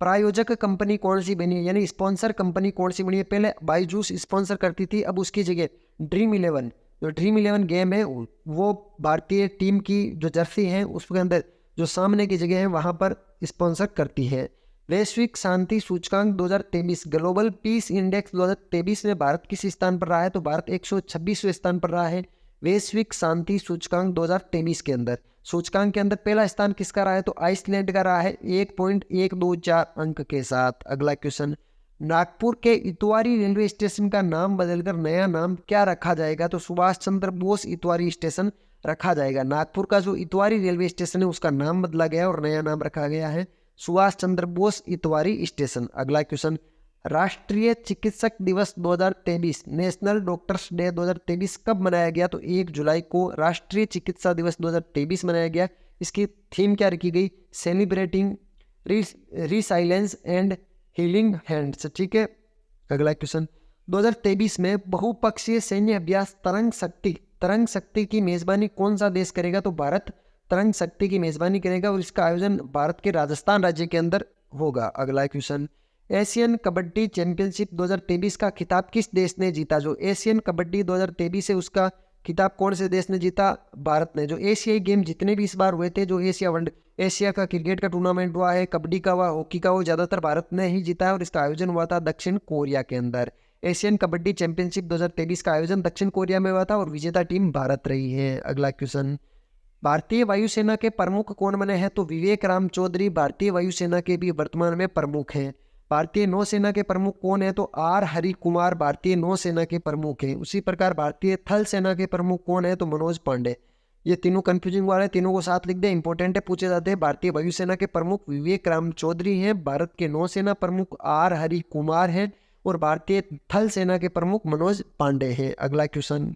प्रायोजक कंपनी कौन सी बनी है, यानी स्पॉन्सर कंपनी कौन सी बनी है? पहले बायजूस स्पॉन्सर करती थी, अब उसकी जगह ड्रीम 11, जो ड्रीम 11 गेम है वो भारतीय टीम की जो जर्सी है उसके अंदर जो सामने की जगह है वहां पर स्पॉन्सर करती है। वैश्विक शांति सूचकांक 2023 ग्लोबल पीस इंडेक्स 2023 में भारत किस स्थान पर रहा है? तो भारत 126वें स्थान पर रहा है वैश्विक शांति सूचकांक 2023 के अंदर। सूचकांक के अंदर पहला स्थान किसका रहा है? तो आइसलैंड का रहा है 1.124 अंक के साथ। अगला क्वेश्चन, नागपुर के इतवारी रेलवे स्टेशन का नाम बदलकर नया नाम क्या रखा जाएगा? तो सुभाष चंद्र बोस इतवारी स्टेशन रखा जाएगा। नागपुर का जो इतवारी रेलवे स्टेशन है उसका नाम बदला गया और नया नाम रखा गया है सुभाष चंद्र बोस इतवारी स्टेशन। अगला क्वेश्चन, राष्ट्रीय चिकित्सक दिवस 2023 नेशनल डॉक्टर्स डे 2023 कब मनाया गया? तो 1 जुलाई को राष्ट्रीय चिकित्सा दिवस 2023 मनाया गया। इसकी थीम क्या रखी गई? Celebrating resilience and healing hands. ठीक है। अगला क्वेश्चन, 2023 में बहुपक्षीय सैन्य अभ्यास तरंग शक्ति की मेजबानी कौन सा देश करेगा? तो भारत तरंग शक्ति की मेजबानी करेगा और इसका आयोजन भारत के राजस्थान राज्य के अंदर होगा। अगला क्वेश्चन, एशियन कबड्डी चैंपियनशिप 2023 का खिताब किस देश ने जीता? जो एशियन कबड्डी 2023 है उसका खिताब कौन से देश ने जीता? भारत ने। जो एशियाई गेम जितने भी इस बार हुए थे, जो एशिया का क्रिकेट का टूर्नामेंट हुआ है, कबड्डी का हुआ, हॉकी का, वो ज्यादातर भारत ने ही जीता है और इसका आयोजन हुआ था दक्षिण कोरिया के अंदर। एशियन कबड्डी चैंपियनशिप 2023 का आयोजन दक्षिण कोरिया में हुआ था और विजेता टीम भारत रही है। अगला क्वेश्चन, भारतीय वायुसेना के प्रमुख कौन बने हैं? तो विवेक राम चौधरी भारतीय वायुसेना के भी वर्तमान में प्रमुख हैं। भारतीय नौसेना के प्रमुख कौन है? तो आर हरि कुमार भारतीय नौसेना के प्रमुख हैं। उसी प्रकार भारतीय थल सेना के प्रमुख कौन है? तो मनोज पांडे। ये तीनों कंफ्यूजिंग वाले, तीनों को साथ लिख दे, इंपॉर्टेंट है, पूछे जाते हैं। भारतीय वायुसेना के प्रमुख विवेक राम चौधरी हैं, भारत के नौसेना प्रमुख आर हरि कुमार हैं और भारतीय थल सेना के प्रमुख मनोज पांडे हैं। अगला क्वेश्चन,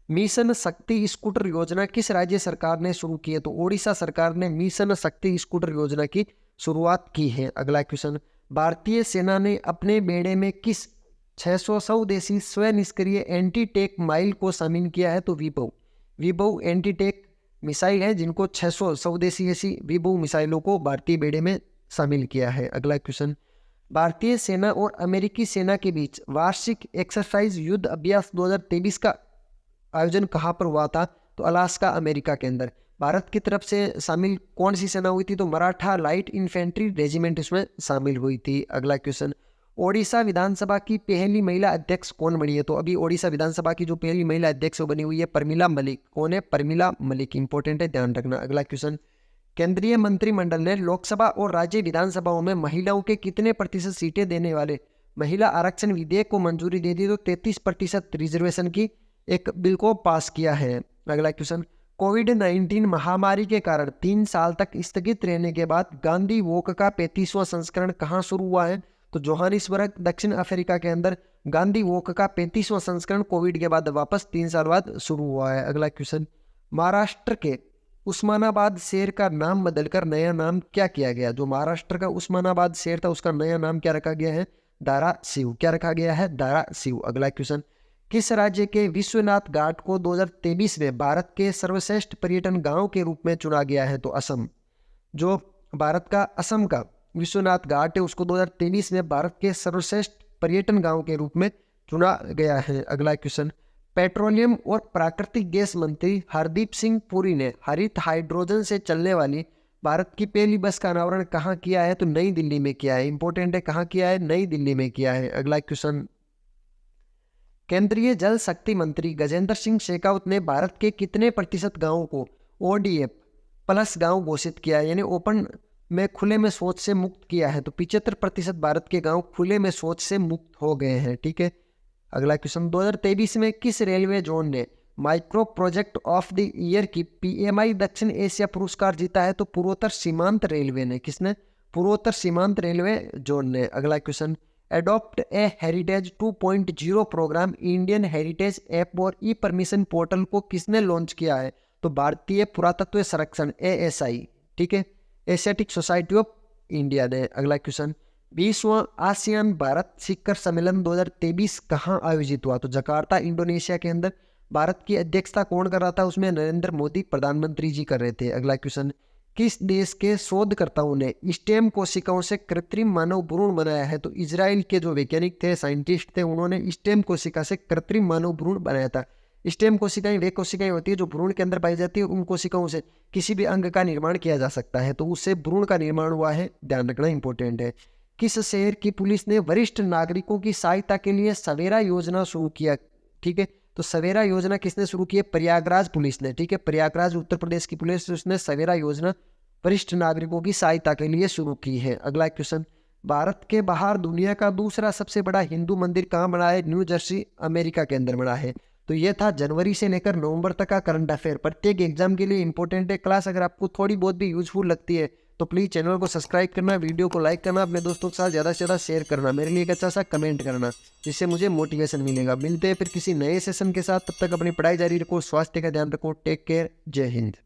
मिशन शक्ति स्कूटर योजना किस राज्य सरकार ने शुरू की है? तो ओडिशा सरकार ने मिशन शक्ति स्कूटर योजना की शुरुआत की है। अगला क्वेश्चन, भारतीय सेना ने अपने बेड़े में किस 600 स्वदेशी स्वनिष्क्रिय एंटी टैंक माइल को शामिल किया है? तो विभव एंटी टैंक मिसाइल है जिनको 600 स्वदेशी ऐसी विभव मिसाइलों को भारतीय बेड़े में शामिल किया है। अगला क्वेश्चन, भारतीय सेना और अमेरिकी सेना के बीच वार्षिक एक्सरसाइज युद्ध अभ्यास 2023 का आयोजन कहाँ पर हुआ था? तो अलास्का अमेरिका के अंदर। भारत की तरफ से शामिल कौन सी सेना हुई थी? तो मराठा लाइट इन्फेंट्री रेजिमेंट इसमें शामिल हुई थी। अगला क्वेश्चन, ओडिशा विधानसभा की पहली महिला अध्यक्ष कौन बनी है? तो अभी ओडिशा विधानसभा की जो पहली महिला अध्यक्ष बनी हुई है प्रमिला मलिक। कौन है? प्रमिला मलिक। इंपॉर्टेंट है, ध्यान रखना। अगला क्वेश्चन, केंद्रीय मंत्रिमंडल ने लोकसभा और राज्य विधानसभाओं में महिलाओं के कितने प्रतिशत सीटें देने वाले महिला आरक्षण विधेयक को मंजूरी दे दी? तो 33% रिजर्वेशन की एक बिल को पास किया है। अगला क्वेश्चन, कोविड-19 महामारी के कारण 3 साल तक स्थगित रहने के बाद गांधी वॉक का 35वां संस्करण कहाँ शुरू हुआ है? तो जोहानिसबर्ग दक्षिण अफ्रीका के अंदर गांधी वॉक का 35वां संस्करण कोविड के बाद वापस 3 साल बाद शुरू हुआ है। अगला क्वेश्चन, महाराष्ट्र के उस्मानाबाद शहर का नाम बदलकर नया नाम क्या किया गया? जो महाराष्ट्र का उस्मानाबाद शहर था उसका नया नाम क्या रखा गया है? धाराशिव। क्या रखा गया है? धाराशिव। अगला क्वेश्चन, किस राज्य के विश्वनाथ घाट को 2023 में भारत के सर्वश्रेष्ठ पर्यटन गांव के रूप में चुना गया है? तो असम। जो भारत का असम का विश्वनाथ घाट है उसको 2023 में भारत के सर्वश्रेष्ठ पर्यटन गांव के रूप में चुना गया है। अगला क्वेश्चन, पेट्रोलियम और प्राकृतिक गैस मंत्री हरदीप सिंह पुरी ने हरित हाइड्रोजन से चलने वाली भारत की पहली बस का अनावरण कहाँ किया है? तो नई दिल्ली में किया है। इंपॉर्टेंट है, कहाँ किया है? नई दिल्ली में किया है। अगला क्वेश्चन, केंद्रीय जल शक्ति मंत्री गजेंद्र सिंह शेखावत ने भारत के कितने प्रतिशत गांवों को ODF प्लस गांव घोषित किया है, यानी ओपन में खुले में शौच से मुक्त किया है? तो 75% भारत के गांव खुले में शौच से मुक्त हो गए हैं। ठीक है। अगला क्वेश्चन, 2023 में किस रेलवे जोन ने micro project of the year की PMI दक्षिण एशिया पुरस्कार जीता है? तो पूर्वोत्तर सीमांत रेलवे ने। किसने? पूर्वोत्तर सीमांत रेलवे जोन ने। अगला question, adopt a heritage 2.0 programme Indian heritage app और ई परमिशन पोर्टल को किसने लॉन्च किया है? तो भारतीय पुरातत्व संरक्षण ASI, ठीक है, एशियाटिक सोसाइटी ऑफ इंडिया ने। अगला क्वेश्चन, 20वां आसियान भारत शिखर सम्मेलन 2023 कहाँ आयोजित हुआ? तो जकार्ता, इंडोनेशिया के अंदर। भारत की अध्यक्षता कौन कर रहा था? उसमें नरेंद्र मोदी प्रधानमंत्री जी कर रहे थे। अगला क्वेश्चन, किस देश के शोधकर्ताओं ने स्टेम कोशिकाओं से कृत्रिम मानव भ्रूण बनाया है? तो इजराइल के जो वैज्ञानिक थे, साइंटिस्ट थे, उन्होंने स्टेम कोशिका से कृत्रिम मानव भ्रूण बनाया था। स्टेम कोशिकाएं वे कोशिकाएं होती है जो भ्रूण के अंदर पाई जाती है। उन कोशिकाओं से किसी भी अंग का निर्माण किया जा सकता है, तो उससे भ्रूण का निर्माण हुआ है, ध्यान रखना इंपॉर्टेंट है। किस शहर की पुलिस ने वरिष्ठ नागरिकों की सहायता के लिए सवेरा योजना शुरू किया? ठीक है, तो सवेरा योजना किसने शुरू की है? प्रयागराज पुलिस ने। ठीक है, प्रयागराज उत्तर प्रदेश की पुलिस, उसने सवेरा योजना वरिष्ठ नागरिकों की सहायता के लिए शुरू की है। अगला क्वेश्चन, भारत के बाहर दुनिया का दूसरा सबसे बड़ा हिंदू मंदिर कहाँ बना है? न्यू जर्सी, अमेरिका के अंदर बना है। तो ये था जनवरी से लेकर नवंबर तक का करंट अफेयर। प्रत्येक एग्जाम के लिए इंपॉर्टेंट है क्लास। अगर आपको थोड़ी बहुत भी यूजफुल लगती है तो प्लीज़ चैनल को सब्सक्राइब करना, वीडियो को लाइक करना, अपने दोस्तों के साथ ज़्यादा से ज़्यादा शेयर करना, मेरे लिए एक अच्छा सा कमेंट करना, जिससे मुझे मोटिवेशन मिलेगा। मिलते हैं फिर किसी नए सेशन के साथ, तब तक अपनी पढ़ाई जारी रखो, स्वास्थ्य का ध्यान रखो, टेक केयर, जय हिंद।